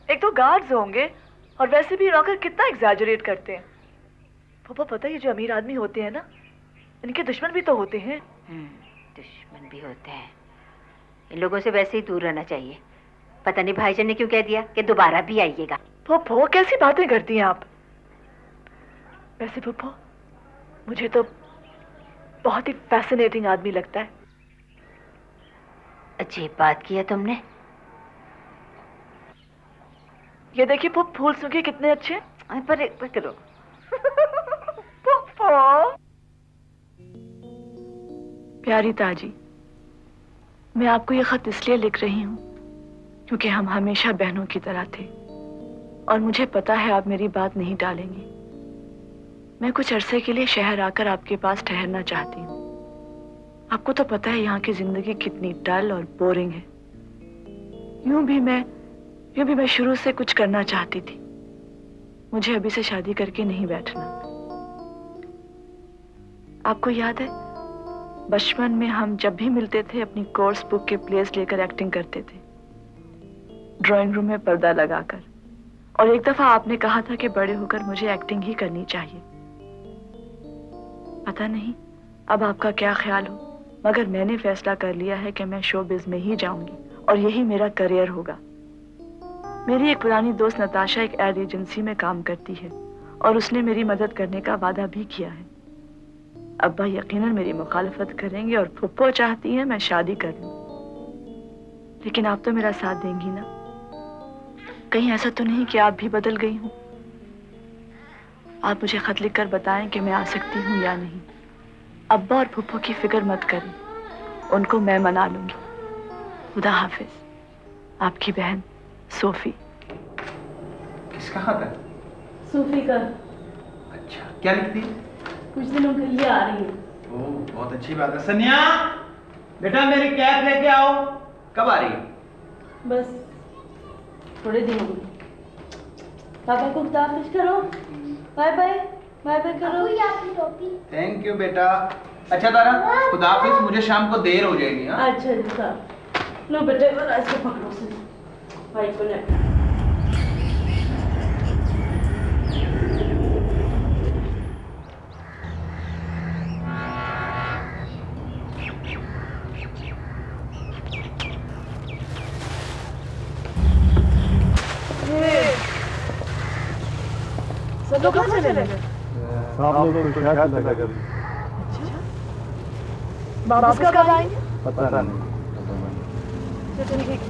एक तो गार्ड्स होंगे और वैसे भी नौकर कितना एग्जैजरेट करते हैं। पप्पू पता है, ये जो अमीर आदमी होते हैं ना, इनके दुश्मन भी तो होते हैं। दुश्मन भी होते हैं। इन लोगों से वैसे ही दूर रहना चाहिए। पता नहीं भाईजान ने क्यों कह दिया कि दोबारा भी आइएगा। पप्पू कैसी बातें करती हैं आप? वैसे पप्पू मुझे तो बहुत ही फैसिनेटिंग आदमी लगता है। अजीब बात की है तुमने। ये देखिए पप्पू, फूल सूखे कितने अच्छे। पर करो। पप्पू। प्यारी ताजी, मैं आपको ये खत इसलिए लिख रही हूँ क्योंकि हम हमेशा बहनों की तरह थे और मुझे पता है आप मेरी बात नहीं टालेंगी। मैं कुछ अरसे के लिए शहर आकर आपके पास ठहरना चाहती हूँ। आपको तो पता है यहाँ की जिंदगी कितनी डल और बोरिंग है। यूं भी मैं शुरू से कुछ करना चाहती थी। मुझे अभी से शादी करके नहीं बैठना। आपको याद है, बचपन में हम जब भी मिलते थे अपनी कोर्स बुक के प्लेस लेकर एक्टिंग करते थे, ड्राइंग रूम में पर्दा लगाकर। और एक दफा आपने कहा था कि बड़े होकर मुझे एक्टिंग ही करनी चाहिए। पता नहीं अब आपका क्या ख्याल हो, मगर मैंने फैसला कर लिया है कि मैं शोबिज़ में ही जाऊंगी और यही मेरा करियर होगा। मेरी एक पुरानी दोस्त नताशा एक एड एजेंसी में काम करती है और उसने मेरी मदद करने का वादा भी किया है। अब्बा यकीनन मेरी मुखालफत करेंगे और फुप्पो चाहती है मैं शादी कर लूं, लेकिन आप तो मेरा साथ देंगी ना? कहीं ऐसा तो नहीं कि आप भी बदल गई हूं? आप मुझे खत लिखकर बताएं कि मैं आ सकती हूं या नहीं। अब्बा और फुप्पो की फिक्र मत करें, उनको मैं मना लूंगी। खुदा हाफिज। आपकी बहन सोफी। किसका हाथ है? सूफी का। अच्छा, क्या लिखती है? कुछ दिनों के लिए आ रही है। ओह, बहुत अच्छी बात है। सन्या, बेटा मेरी कैप लेके आओ। कब आ रही है? बस थोड़े दिनों में। पापा को खुदा हाफिज करो। Bye bye. बाय बाय करो। थैंक यू बेटा। अच्छा तारा, खुदा हाफिज, मुझे शाम को देर हो जाएगी। हाँ अच्छा अच्छा, लो बेटे राइस को पकड़ो से भाई को ले। सब लोग कहाँ चले गए? सब लोग तो शायद लगा कर। वापस कब आएंगे? पता नहीं। ठीक।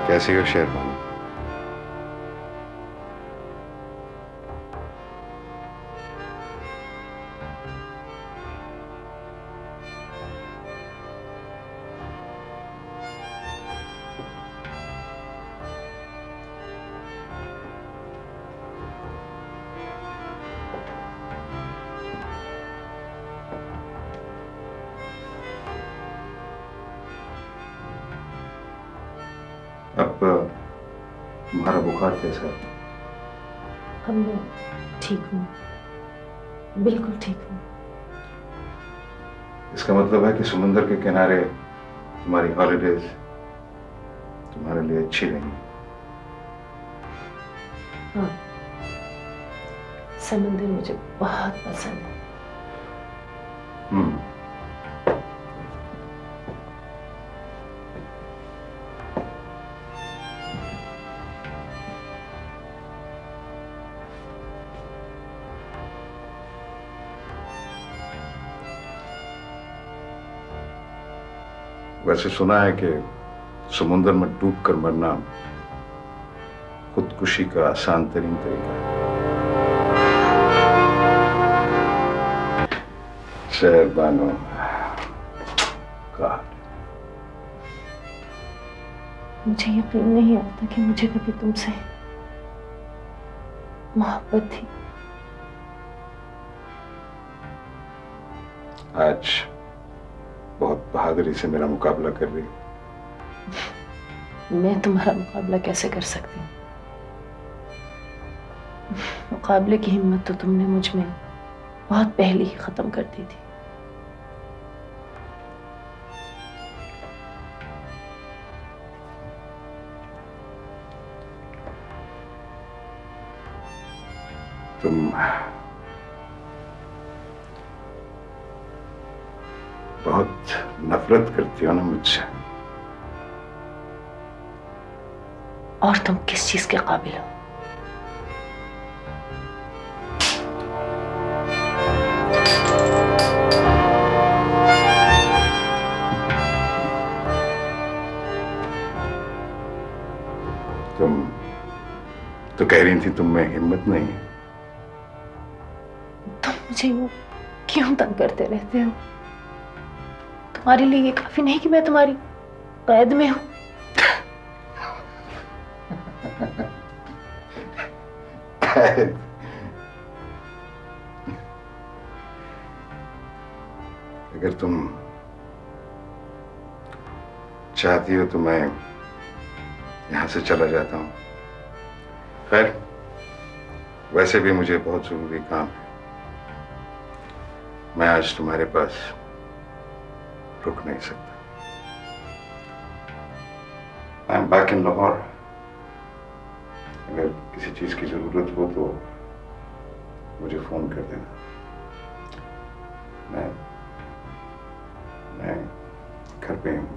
कैसी हो शेरबानो? अब तुम्हारा बुखार कैसा है? अब मैं ठीक हूँ, बिल्कुल ठीक हूँ। इसका मतलब है कि समुंदर के किनारे तुम्हारी हॉलीडेज तुम्हारे लिए अच्छी रही। हाँ, समुंदर मुझे बहुत पसंद है। वैसे सुना है कि समुंदर में डूबकर मरना खुदकुशी का आसान तरीन तरीका है। शेरबानो का मुझे यकीन नहीं आता कि मुझे कभी तुमसे मोहब्बत थी। आज बहुत बहादुरी से मेरा मुकाबला कर रही। मैं तुम्हारा मुकाबला कैसे कर सकती हूँ? मुकाबले की हिम्मत तो तुमने मुझ में बहुत पहले ही खत्म कर दी थी। तुम बहुत नफरत करती हो ना मुझसे। और तुम किस चीज के काबिल हो? तुम तो कह रही थी तुम में हिम्मत नहीं है। तुम मुझे यूं क्यों तंग करते रहते हो? तुम्हारे लिए ये काफी नहीं कि मैं तुम्हारी कैद में हूं? कैद? अगर तुम चाहती हो तो मैं यहां से चला जाता हूं। खैर, वैसे भी मुझे बहुत जरूरी काम है। मैं आज तुम्हारे पास रुक नहीं सकता। I am back in Lahore. अगर किसी चीज की जरूरत हो तो मुझे फोन कर देना। मैं घर पे हूँ।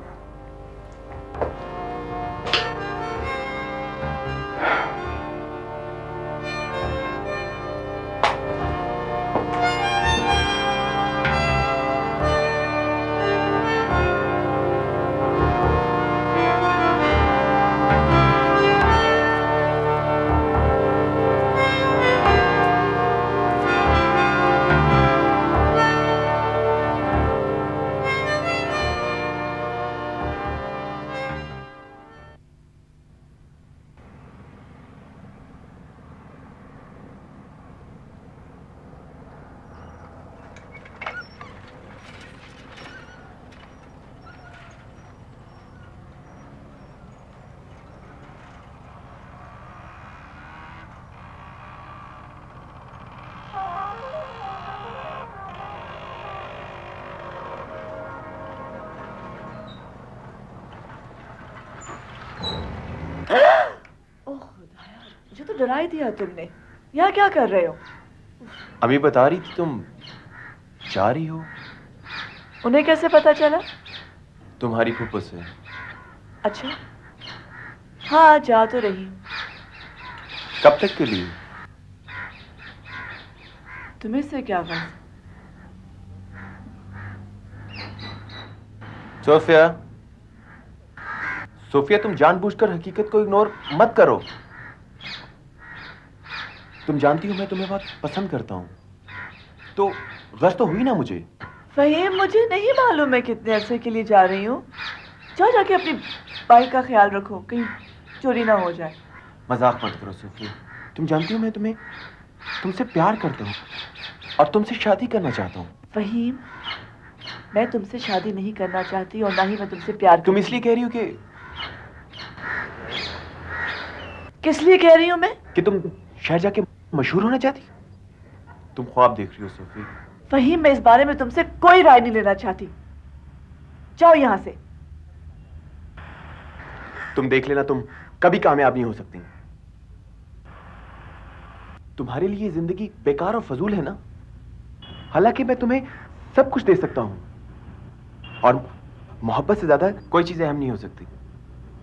मुझे तो डरा ही दिया तुमने। यहाँ क्या कर रहे हो? अभी बता रही थी तुम जा रही हो। उन्हें कैसे पता चला? तुम्हारी फूफो से। अच्छा, हाँ जा तो रही हूँ। कब तक के लिए? तुम्हें से क्या गम? सोफिया, सोफिया तुम जानबूझकर हकीकत को इग्नोर मत करो। तुम जानती हो मैं तुम्हें बहुत पसंद करता हूं, तो गश तो हुई ना मुझे। फहीम, मुझे नहीं मालूम मैं कितने अरसे के लिए जा रही हूँ। जाओ जाके अपनी बाइक का ख्याल रखो, कहीं चोरी ना हो जाए। मजाक मत करो सोफिया, तुम जानती हो मैं तुमसे प्यार करता हूँ और तुमसे शादी करना चाहता हूँ। फहीम, मैं तुमसे शादी नहीं करना चाहती और ना ही मैं तुमसे प्यार। तुम इसलिए कह रही हो कि किस लिए कह रही हूँ मैं? कि तुम शहर जाके मशहूर होना चाहती? तुम ख्वाब देख रही हो सोफी। फहीम, मैं इस बारे में तुमसे कोई राय नहीं लेना चाहती। जाओ यहाँ से। तुम देख लेना, तुम कभी कामयाब नहीं हो सकती। तुम्हारे लिए जिंदगी बेकार और फजूल है ना। हालांकि मैं तुम्हें सब कुछ दे सकता हूं और मोहब्बत से ज्यादा कोई चीज अहम नहीं हो सकती।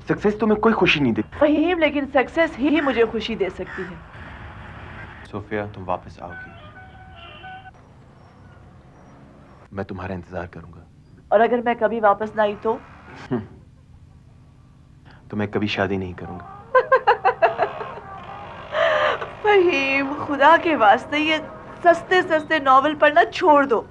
सक्सेस तुम्हें कोई खुशी नहीं देती। फहीम, लेकिन सक्सेस ही मुझे खुशी दे सकती है। सोफिया, तुम वापस आओगी, मैं तुम्हारा इंतजार करूंगा। और अगर मैं कभी वापस ना आई तो मैं कभी शादी नहीं करूंगा। फहीम, खुदा के वास्ते ये सस्ते सस्ते नॉवेल पढ़ना छोड़ दो।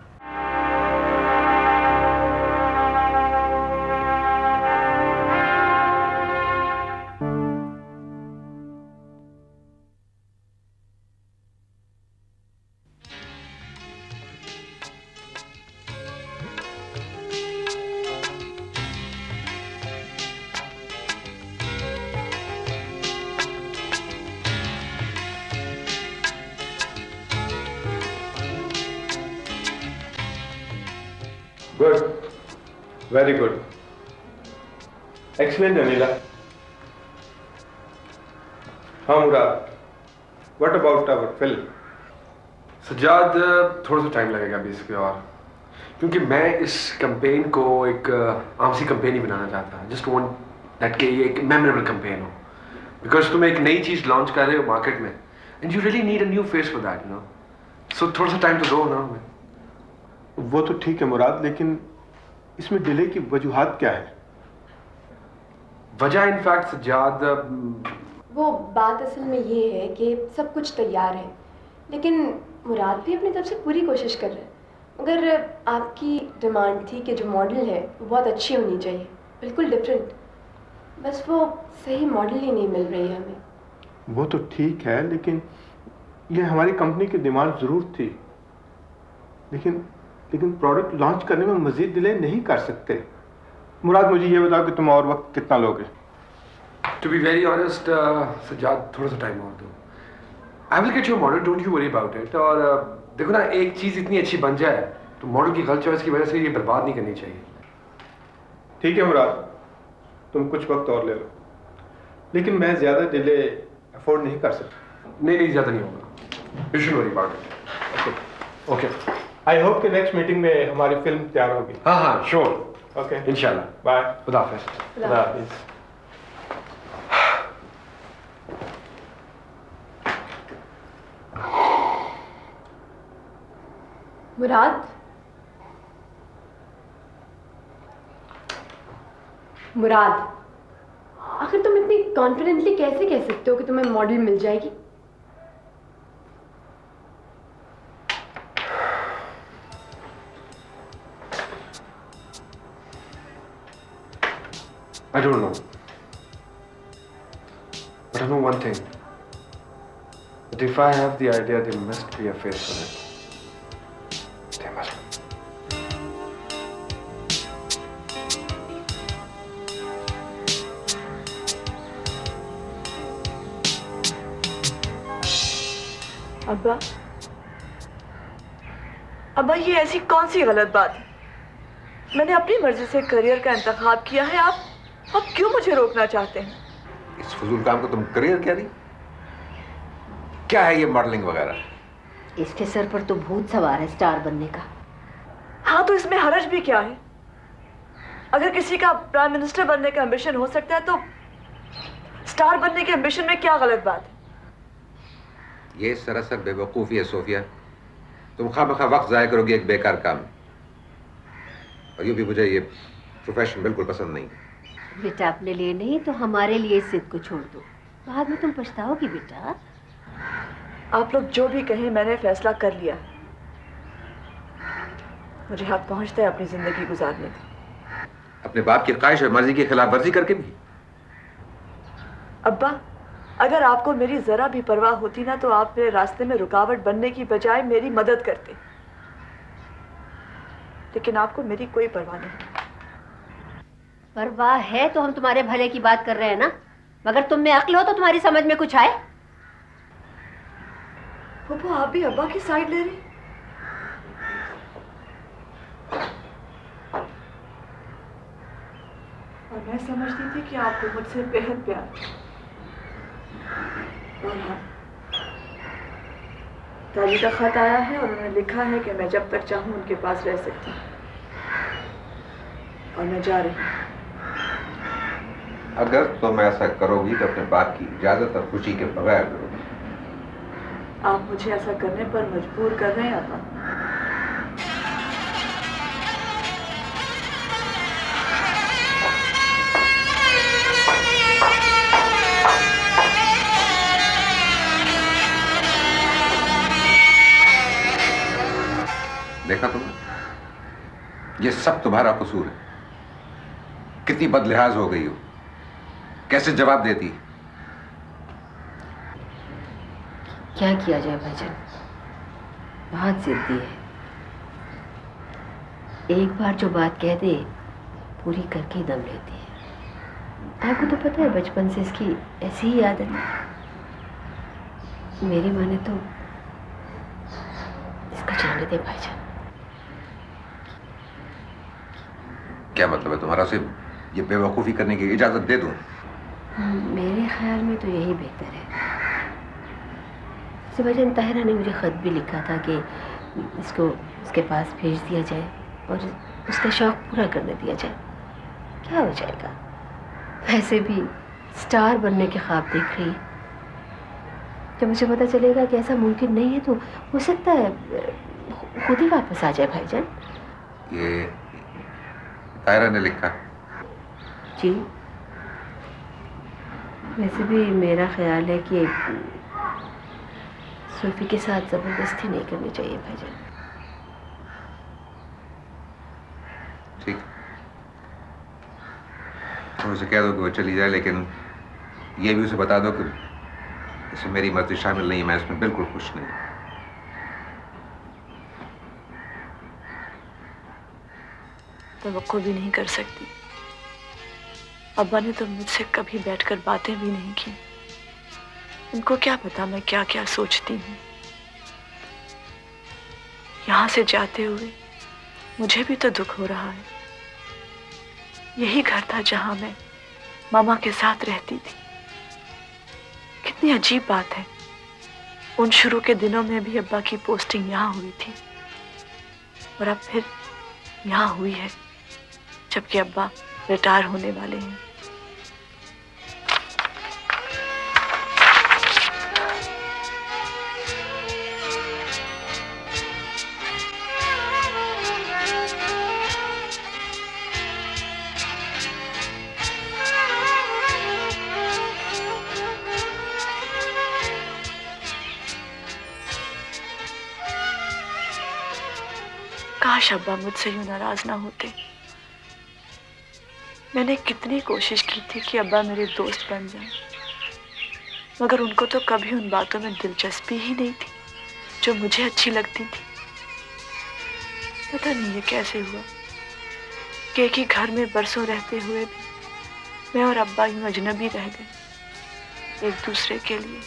Good. Very good. Excellent, Anila. हाँ मुराद, what about our film? Sajjad, थोड़ा सा टाइम लगेगा अभी इस पे और, क्योंकि मैं इस कैंपेन को एक आम सी कैंपेन ही बनाना चाहता हूँ। जस्ट वांट दैट कि ये एक मेमोरेबल कैंपेन हो, बिकॉज तुम एक नई चीज़ लॉन्च कर रहे हो मार्केट में and you really need a new face for that, you know. So थोड़ा सा टाइम तो दो ना हमें। वो तो ठीक है मुराद, लेकिन इसमें डिले की वजूहात क्या है? वजह इनफैक्ट सज्जाद, वो बात असल में ये है कि सब कुछ तैयार है, लेकिन मुराद भी अपनी तरफ से पूरी कोशिश कर रहे हैं। मगर आपकी डिमांड थी कि जो मॉडल है वो बहुत अच्छी होनी चाहिए, बिल्कुल डिफरेंट। बस वो सही मॉडल ही नहीं मिल रही है हमें। वो तो ठीक है, लेकिन ये हमारी कंपनी की डिमांड ज़रूर थी। लेकिन प्रोडक्ट लॉन्च करने में मज़ीद डिले नहीं कर सकते। मुराद, मुझे ये बताओ कि तुम और वक्त कितना लोगे? To be very honest Sajjad, थोड़ा सा टाइम और दो। I will get your model, don't you worry about it. और देखो ना, एक चीज़ इतनी अच्छी बन जाए तो मॉडल की गलत चॉइस की वजह से ये बर्बाद नहीं करनी चाहिए। ठीक है मुराद, तुम कुछ वक्त और ले लो, लेकिन मैं ज़्यादा डिले अफोर्ड नहीं कर सकता। नहीं, ज़्यादा नहीं होगा। You should worry about it. Okay, I hope कि नेक्स्ट मीटिंग में हमारी फिल्म तैयार होगी। हाँ, श्योर। ओके, इंशाल्लाह। बाय। खुदा हाफिज़। खुदा हाफिज़। मुराद, आखिर तुम इतनी कॉन्फिडेंटली कैसे कह सकते हो कि तुम्हें मॉडल मिल जाएगी? I don't know. But I know one thing. That if I have the idea, there must be a face for it. There must be. अब्बा, ये ऐसी कौन सी गलत बात है? मैंने अपनी मर्जी से करियर का इंतखाब किया है। आप क्यों मुझे रोकना चाहते हैं? इस फजूल काम को तुम करियर कह रही? क्या है ये मॉडलिंग वगैरह? इसके सर पर तो भूत सवार है स्टार बनने का। हाँ तो इसमें हरज भी क्या है? अगर किसी का प्राइम मिनिस्टर बनने का एम्बिशन हो सकता है तो स्टार बनने के एम्बिशन में क्या गलत बात है? ये सरासर बेवकूफ़ी है सोफिया। तुम खामखा वक्त ज़ाया करोगी एक बेकार काम। और यूँ भी मुझे ये प्रोफेशन बिल्कुल पसंद नहीं। बेटा अपने लिए नहीं तो हमारे लिए इस जिद को छोड़ दो, बाद में तुम पछताओगी बेटा। आप लोग जो भी कहें, मैंने फैसला कर लिया। मुझे हक पहुंचता है अपनी जिंदगी गुजारने का। अपने बाप की ख्वाहिश और मर्जी की खिलाफ वर्जी करके भी? अब्बा, अगर आपको मेरी जरा भी परवाह होती ना तो आप मेरे रास्ते में रुकावट बनने की बजाय मेरी मदद करते, लेकिन आपको मेरी कोई परवाह नहीं। परवाह है तो हम तुम्हारे भले की बात कर रहे हैं ना, मगर तुम में अक्ल हो तो तुम्हारी समझ में कुछ आए? पप्पू, आप भी अब्बा की साइड ले रही? और मैं समझती थी कि आपको मुझसे बेहद प्यार। और हाँ, दादी का खत आया है और उन्होंने लिखा है कि मैं जब तक चाहूँ उनके पास रह सकती हूँ। और मैं जा रही हूँ। अगर तुम ऐसा करोगी तो अपने बाप की इजाजत और खुशी के बगैर करोगी। आप मुझे ऐसा करने पर मजबूर कर रहे हैं अब्बा। देखा तुमने, ये सब तुम्हारा कसूर है। कितनी बदलिहाज हो गई हो, कैसे जवाब देती। क्या किया जाए भाईजान, बहुत जिद्दी है। एक बार जो बात कह दे पूरी करके ही दम लेती है। आपको तो पता है बचपन से इसकी ऐसी ही आदत है। मेरी माने तो इसका जाने दे भाईजान। क्या मतलब है तुम्हारा? सिर्फ ये बेवकूफ़ी करने की इजाज़त दे दूं? मेरे ख्याल में तो यही बेहतर है। भाईजान, ताहिरा ने मुझे ख़त भी लिखा था कि इसको उसके पास भेज दिया जाए और उसका शौक़ पूरा करने दिया जाए। क्या हो जाएगा, वैसे भी स्टार बनने के ख्वाब देख रही है। जब मुझे पता चलेगा कि ऐसा मुमकिन नहीं है तो हो सकता है खुद ही वापस आ जाए भाईजान। ये ताहिरा ने लिखा? जी, वैसे भी मेरा ख्याल है कि सोफी के साथ ज़बरदस्ती नहीं करनी चाहिए भाईजान। ठीक, तो उसे कह दो कि वो चली जाए, लेकिन ये भी उसे बता दो कि इसमें मेरी मर्जी शामिल नहीं है। मैं इसमें बिल्कुल खुश नहीं। तवक्को भी नहीं कर सकती। अब्बा ने तो मुझसे कभी बैठकर बातें भी नहीं की। उनको क्या पता मैं क्या क्या सोचती हूँ। यहाँ से जाते हुए मुझे भी तो दुख हो रहा है। यही घर था जहाँ मैं मामा के साथ रहती थी। कितनी अजीब बात है, उन शुरू के दिनों में भी अब्बा की पोस्टिंग यहाँ हुई थी और अब फिर यहाँ हुई है, जबकि अब्बा रिटायर होने वाले हैं। काश अब्बा मुझसे यूं नाराज ना होते। मैंने कितनी कोशिश की थी कि अब्बा मेरे दोस्त बन जाएं, मगर उनको तो कभी उन बातों में दिलचस्पी ही नहीं थी जो मुझे अच्छी लगती थी। पता नहीं ये कैसे हुआ कि एक ही घर में बरसों रहते हुए भी मैं और अब्बा यूं अजनबी रह गए एक दूसरे के लिए।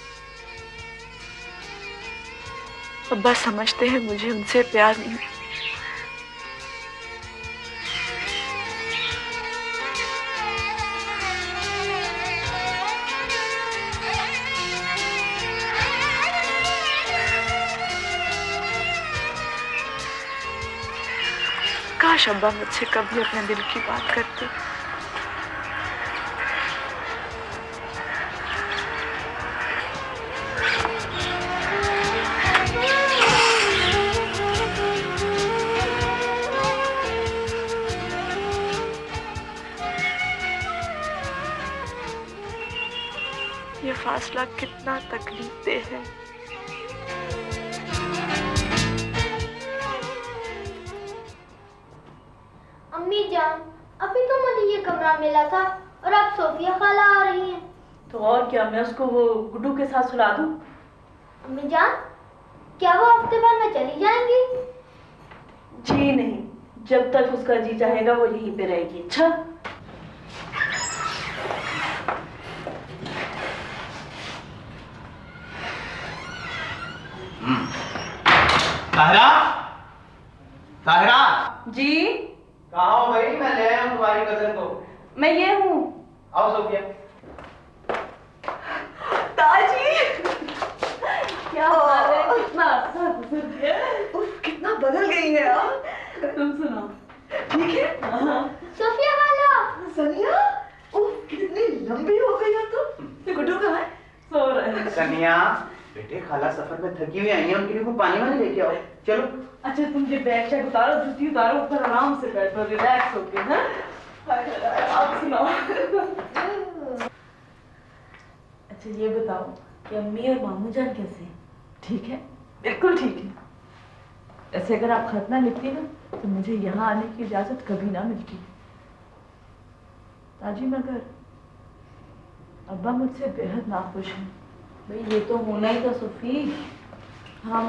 अब्बा समझते हैं मुझे उनसे प्यार नहीं। काश अब्बा मुझसे कभी अपने दिल की बात करते। ये फासला कितना तकलीफ दे है। अम्मी जान, अभी तो मुझे ये कमरा मिला था और अब सोफिया खाला आ रही हैं। तो और क्या, मैं उसको वो गुड्डू के साथ सुला दूं? अम्मी जान, क्या वो हफ्ते भर में चली जाएंगी? जी नहीं, जब तक उसका जी चाहेगा वो यहीं पे रहेगी। अच्छा ताहिरा, ताहिरा जी। कहाँ हो भाई? मैं ले आया हूँ तुम्हारी कजन को। मैं ये हूँ। आओ सोफिया। ताजी क्या हाल है? कितना अच्छा गुजर गया। कितना बदल गई है आप। तुम सुनाओ, ठीक है? सोफिया खाला। सनिया, कितनी लंबी हो गई हो तुम। गुड्डू कहाँ है? सो रहे हैं। सनिया बेटे, खाला सफर में थकी हुई आई है, उनके लिए कोई पानी वानी लेके आओ। चलो। अच्छा तुम ये बैग शैग उतारो, जूती उतारो, ऊपर आराम से बैठो, रिलैक्स होके। हाँ, आप सुनाओ। अच्छा ये बताओ कि अम्मी और मामू जान कैसे हैं? ठीक है, बिल्कुल ठीक है। ऐसे अगर आप खत ना लिखती ना तो मुझे यहाँ आने की इजाजत कभी ना मिलती। ताजी मगर अब्बा मुझसे बेहद नाखुश हैं। भाई ये तो होना ही था सोफी। हाँ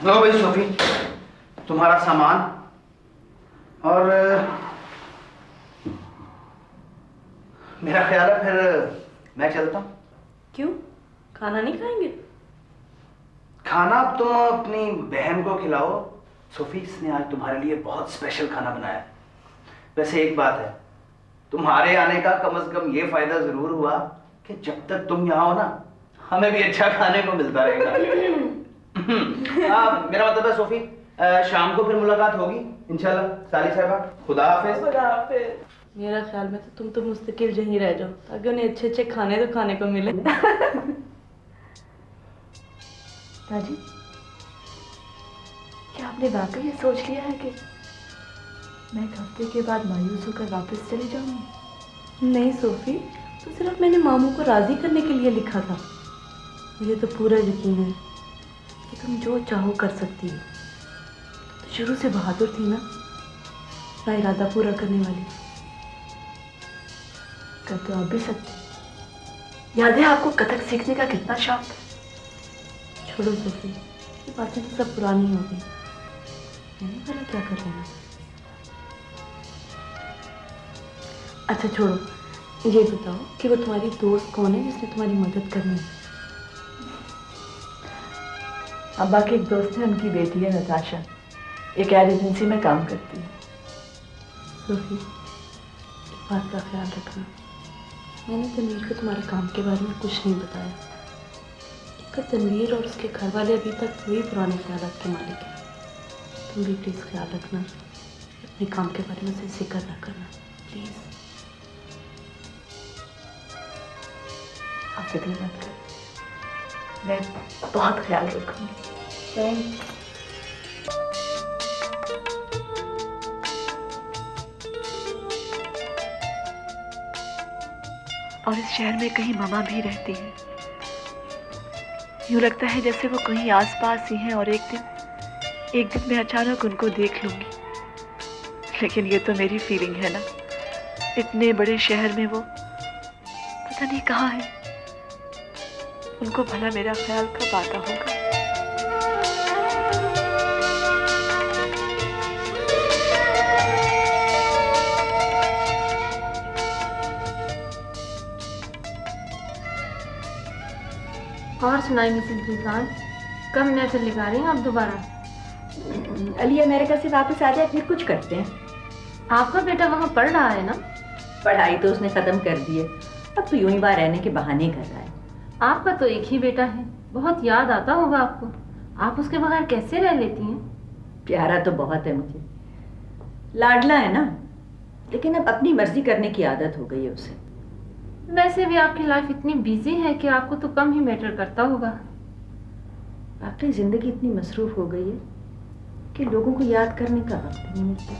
लो भाई सोफी, तुम्हारा सामान और मेरा ख्याल है फिर मैं चलता हूँ। क्यों, खाना नहीं खाएंगे? खाना तुम अपनी बहन को खिलाओ। सोफी, इसने आज तुम्हारे लिए बहुत स्पेशल खाना बनाया है। वैसे एक बात है, तुम्हारे आने का कम से कम ये फायदा जरूर हुआ कि जब तक तुम यहाँ हो ना, हमें भी अच्छा खाने को मिलता रहेगा। मेरा मतलब है सोफी, शाम को फिर मुलाकात होगी इंशाल्लाह। साली साहिबा, खुदा हाफिज। खुदा हाफिज। मेरा ख्याल में तो तुम मुस्तकिल यहीं रह जाओ ताकि उन्हें अच्छे अच्छे खाने तो खाने को मिले। ताजी, क्या आपने वाकई ये सोच लिया है कि मैं एक हफ्ते के बाद मायूस होकर वापस चली जाऊंगी? नहीं सोफी, तो सिर्फ मैंने मामू को राजी करने के लिए लिखा था। मुझे तो पूरा यकीन है कि तुम जो चाहो कर सकती हो। तो शुरू से बहादुर थी ना, अपना इरादा पूरा करने वाली। कर तो आप भी सकती। याद है आपको कथक सीखने का कितना शौक था? छोड़ो सोफी, ये बातें तो सब पुरानी हो गई। मैंने पहले क्या कर लेना। अच्छा छोड़ो, ये बताओ कि वो तुम्हारी दोस्त कौन है जिसने तुम्हारी मदद करनी है? अब्बा की एक दोस्त है, उनकी बेटी है नताशा, एक एड एजेंसी में काम करती है। सोफी, इस बात का ख्याल रखना, मैंने तनवीर को तुम्हारे काम के बारे में कुछ नहीं बताया। तनवीर और उसके घर वाले अभी तक वही पुराने ख्यालात के मालिक हैं। तुम भी प्लीज़ ख्याल रखना, अपने काम के बारे में से जिक्र ना करना प्लीज़। आप फिक्र मत कर, मैं बहुत ख्याल रखूंगी। Thank you. और इस शहर में कहीं मामा भी रहती है। यूँ लगता है जैसे वो कहीं आसपास ही हैं और एक दिन मैं अचानक उनको देख लूंगी। लेकिन ये तो मेरी फीलिंग है ना, इतने बड़े शहर में वो पता नहीं कहाँ है। उनको भला मेरा ख्याल कब आता होगा? और सुनाई मिसेस रिजवान, कब महफिल लगा रही हैं आप दोबारा? अली अमेरिका से वापस आ जाए फिर कुछ करते हैं। आपका बेटा वहाँ पढ़ रहा है ना? पढ़ाई तो उसने ख़त्म कर दी है, अब तो यूं ही बाहर रहने के बहाने कर रहा है। आपका तो एक ही बेटा है, बहुत याद आता होगा आपको। आप उसके बगैर कैसे रह लेती हैं? प्यारा तो बहुत है मुझे, लाडला है ना, लेकिन अब अपनी मर्जी करने की आदत हो गई है उसे। वैसे भी आपकी लाइफ इतनी बिजी है कि आपको तो कम ही मैटर करता होगा। आपकी जिंदगी इतनी मसरूफ हो गई है कि लोगों को याद करने का वक्त नहीं मिलता।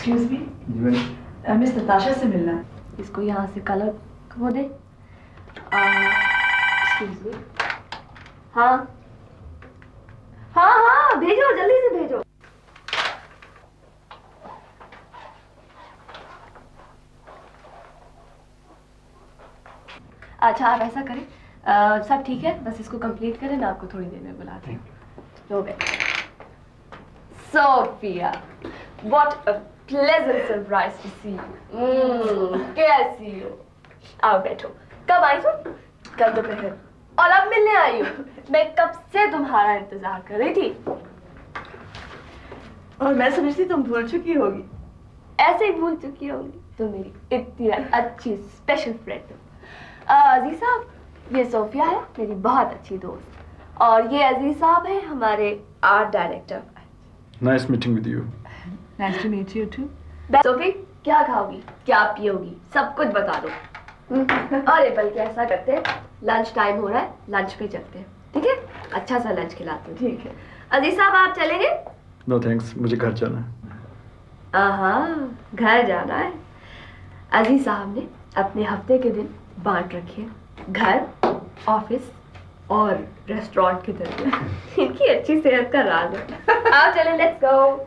एक्सक्यूज मी, मिस नताशा से मिलना है। इसको यहाँ से कलर वो दे। Excuse me. हाँ हाँ हाँ, भेजो, जल्दी से भेजो। अच्छा आप ऐसा करें, सब ठीक है, बस इसको कंप्लीट करें, मैं आपको थोड़ी देर में बुलाती हूँ। हो गए। Sophia, what a pleasant surprise to see you. कैसी हो? आओ बैठो। कब आई तुम? कल दोपहर। और अब मिलने आई हो? मैं कब से तुम्हारा इंतजार कर रही थी। और मैं समझती तुम भूल चुकी होगी। ऐसे ही भूल चुकी होगी, तो मेरी इतनी अच्छी स्पेशल फ्रेंड हो। अजीज साहब, ये सोफिया है, मेरी बहुत अच्छी दोस्त। और ये अजीज साहब है, हमारे art director. Nice meeting with you. Nice to meet you too. Sophie, क्या खाओगी, क्या पियोगी, सब कुछ बता दो। अरे बल्कि ऐसा करते हैं, लंच टाइम हो रहा है, लंच पे चलते हैं, ठीक है? अच्छा सा लंच खिलाते हैं। ठीक है। अजीज साहब आप चलेंगे? No thanks, मुझे घर जाना है। घर जाना है। अजीज साहब ने अपने हफ्ते के दिन बांट रखे, घर, ऑफिस और रेस्टोरेंट के दरमियान। इनकी अच्छी सेहत का राज है। आओ चलें, लेट्स गो।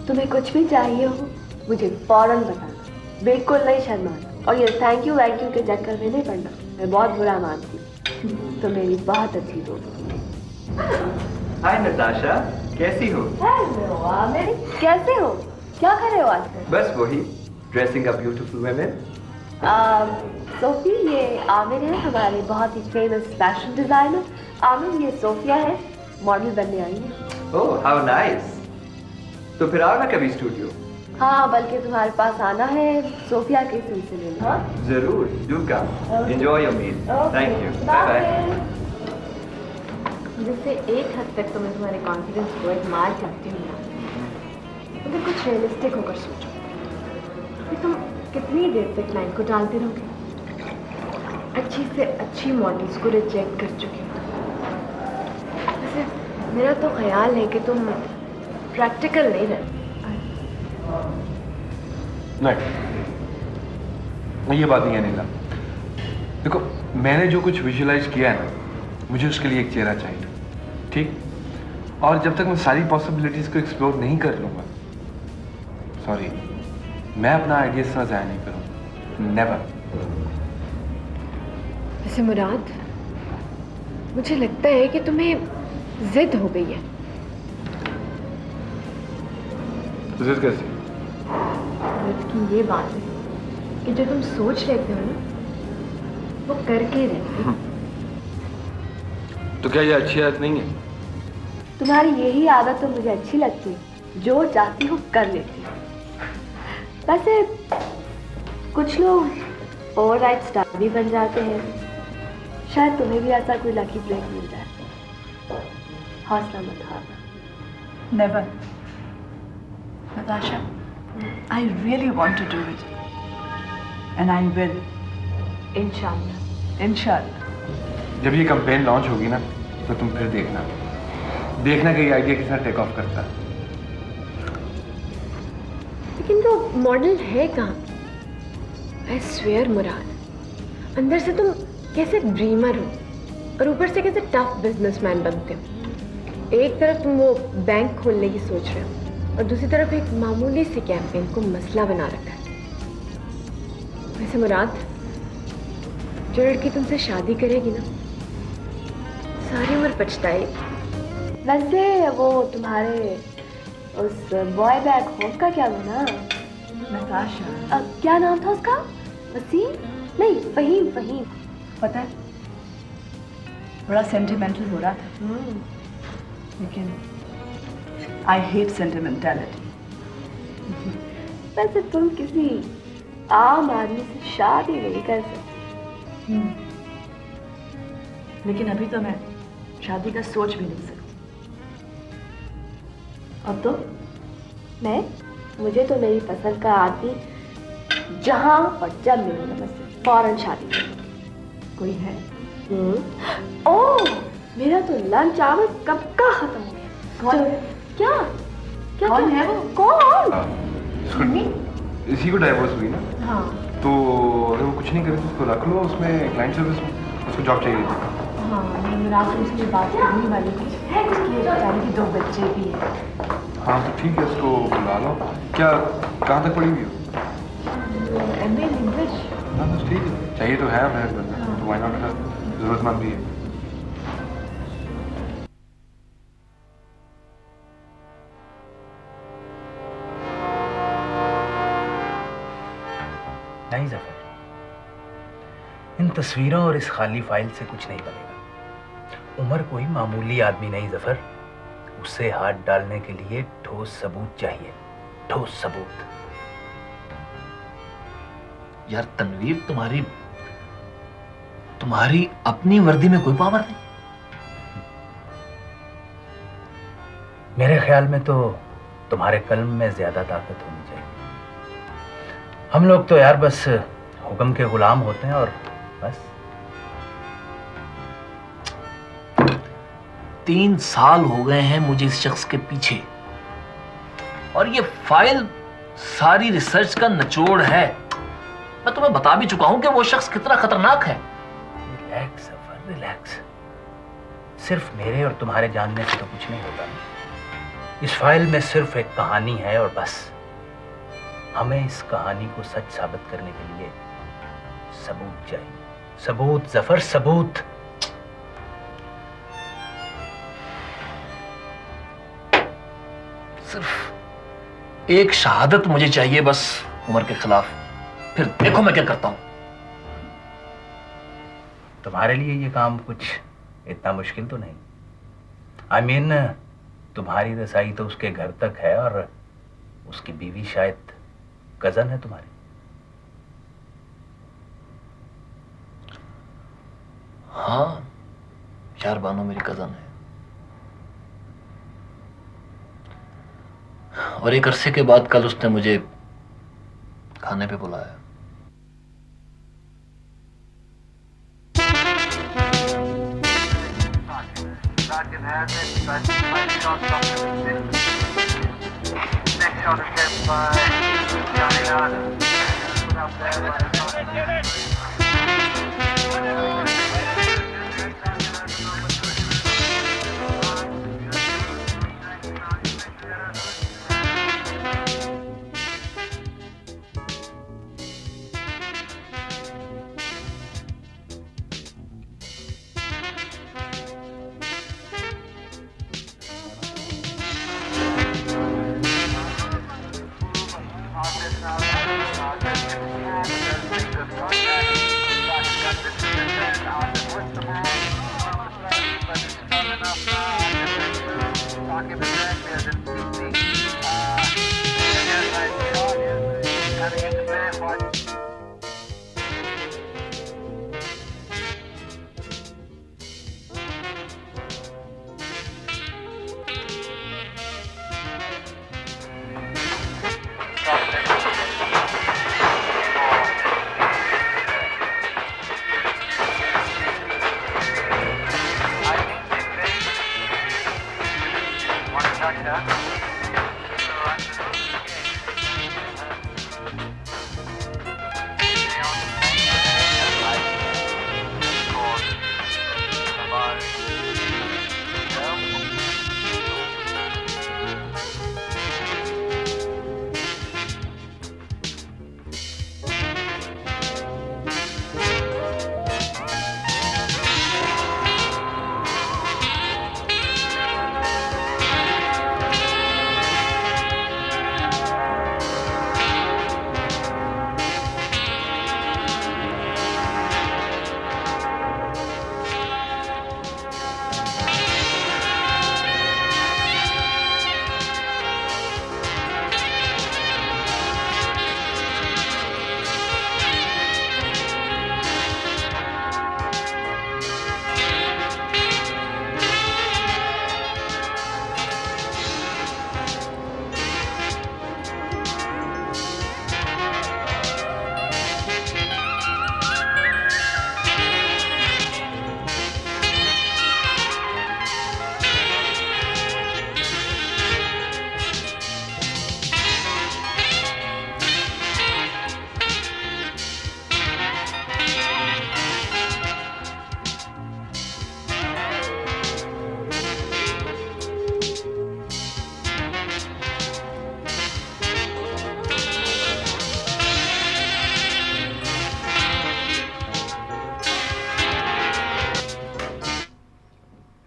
तुम्हें कुछ भी चाहिए हो मुझे फौरन बताना, बिल्कुल नहीं शर्माना। और ये थैंक यू के चक्कर में नहीं पड़ना, मैं बहुत बुरा मानती हूँ। तो मेरी बहुत अच्छी दोस्त। हाय नताशा, कैसी हो? हेलो आमिर, कैसे हो? क्या कर रहे हो आजकल? बस वही, dressing a beautiful women. Sophie, ये आमिर है, हमारे बहुत ही फेमस फैशन डिजाइनर। आमिर, ये सोफिया है, मॉडल बनने आई है। Oh how nice. तो फिर आओ ना कभी स्टूडियो। हाँ, बल्कि तुम्हारे पास आना है सोफिया के सिलसिले में। हाँ जरूर, do come, enjoy your meal. Thank you, bye bye. जिससे एक हद तक तो मैं तुम्हारे कॉन्फिडेंस को एडमायर करती हूँ ना, मगर कुछ रियलिस्टिक होकर सोचो कि तुम कितनी देर तक क्लाइंट को डालते रहोगे। अच्छी से अच्छी मॉडल्स को रिजेक्ट कर चुके हो। वैसे मेरा तो ख्याल है कि तुम प्रैक्टिकल नहीं रहते। नहीं, ये बात नहीं है नीला। देखो, मैंने जो कुछ विजुअलाइज किया है ना, मुझे उसके लिए एक चेहरा चाहिए, ठीक? और जब तक मैं सारी पॉसिबिलिटीज को एक्सप्लोर नहीं कर लूंगा, सॉरी, मैं अपना आइडिया इतना ज़ाया नहीं करूँगा, नेवर। वैसे मुराद, मुझे लगता है कि तुम्हें जिद हो गई है। जिद कैसे? जिद की ये बात है कि जो तुम सोच लेते हो ना, वो करके रहते हो। तो क्या ये अच्छी आदत नहीं है? तुम्हारी यही आदत तो मुझे अच्छी लगती है, जो चाहती हो कर लेती हो। वैसे कुछ लोग ओवरनाइट स्टार भी बन जाते हैं, शायद तुम्हें भी ऐसा कोई लकी ब्रेक मिल जाए। हौसला मत हारना। Never Natasha, I really want to do it, and I will. इंशाल्लाह। इंशाल्लाह। जब ये कैंपेन लॉन्च होगी ना, तो तुम फिर देखना कि ये आइडिया किस तरह टेक ऑफ करता है। लेकिन वो मॉडल है कहाँ? आई स्वेयर मुराद, अंदर से तुम कैसे ड्रीमर हो और ऊपर से कैसे टफ बिजनेसमैन बनते हो। एक तरफ तुम वो बैंक खोलने की सोच रहे हो और दूसरी तरफ एक मामूली सी कैंपेन को मसला बना रखा है। वैसे मुराद, जो लड़की तुमसे शादी करेगी ना, सारी उम्र पछताएगी। वैसे वो तुम्हारे उस बॉय बैक होम का क्या बना? नताशा। क्या नाम था उसका? वसीम? नहीं, फहीम। फहीम। पता है, बड़ा सेंटिमेंटल हो रहा था, लेकिन आई हेट सेंटिमेंटैलिटी। वैसे तुम किसी आम आदमी से शादी नहीं कर सकती। लेकिन अभी तो मैं शादी का सोच भी नहीं सकती। अब तो मुझे तो मेरी पसंद का आदमी जहां और जब मिले ना, बस फौरन शादी करूं। कोई है? ओह, मेरा तो लंच आवर कब का खत्म हो गया। कौन है? क्या क्या कौन है वो? कौन? इसी को डाइवोर्स हुई ना, हाँ। तो अगर वो कुछ नहीं करे तो उसको रख लो, उसमें क्लाइंट सर्विस में उसको जॉब चाहिए थी। हाँ, मैं रात को उसकी बात करने वाली थी। उसकी बेचारी की 2 बच्चे भी हैं। हाँ तो ठीक है, उसको बुला लो। क्या कहाँ तक पढ़ी हुई हो? MA English. हाँ बस ठीक है, चाहिए तो है मेहनत करना, तो वाई नॉट, जरूरतमंद भी है। नहीं जफर, इन तस्वीरों और इस खाली फाइल से कुछ नहीं बनेगा। उमर कोई मामूली आदमी नहीं जफर, उसे हाथ डालने के लिए ठोस सबूत चाहिए, ठोस सबूत। यार तनवीर, तुम्हारी अपनी वर्दी में कोई पावर नहीं। मेरे ख्याल में तो तुम्हारे कल्म में ज्यादा ताकत होनी चाहिए। हम लोग तो यार बस हुक्म के गुलाम होते हैं और बस। 3 साल हो गए हैं मुझे इस शख्स के पीछे, और ये फाइल सारी रिसर्च का निचोड़ है। मैं तुम्हें बता भी चुका हूं कि वो शख्स कितना खतरनाक है। रिलैक्स सफर, रिलैक्स। सिर्फ मेरे और तुम्हारे जानने से तो कुछ नहीं होता। इस फाइल में सिर्फ एक कहानी है और बस। हमें इस कहानी को सच साबित करने के लिए सबूत चाहिए। सबूत जफर, सबूत। सिर्फ एक शहादत मुझे चाहिए बस उमर के खिलाफ, फिर देखो मैं क्या करता हूं। तुम्हारे लिए ये काम कुछ इतना मुश्किल तो नहीं। आई मीन, तुम्हारी रसाई तो उसके घर तक है और उसकी बीवी शायद कजन है तुम्हारी। हाँ, यार बानो मेरी कजन है, और एक अरसे के बाद कल उसने मुझे खाने पे बुलाया।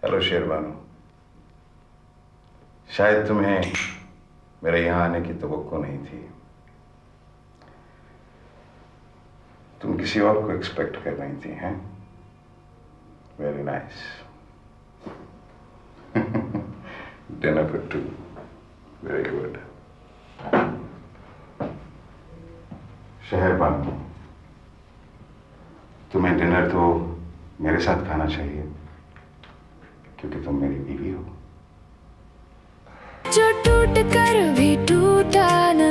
हेलो शेरबानो, शायद तुम्हें मेरे यहाँ आने की तवक्को नहीं थी। तुम किसी और को एक्सपेक्ट कर रही थी, हैं? Very nice. Dinner for two, very good. Shaharbano, तुम्हें डिनर तो मेरे साथ खाना चाहिए, क्योंकि तुम मेरी बीवी हो। जो टूट कर भी टूटा न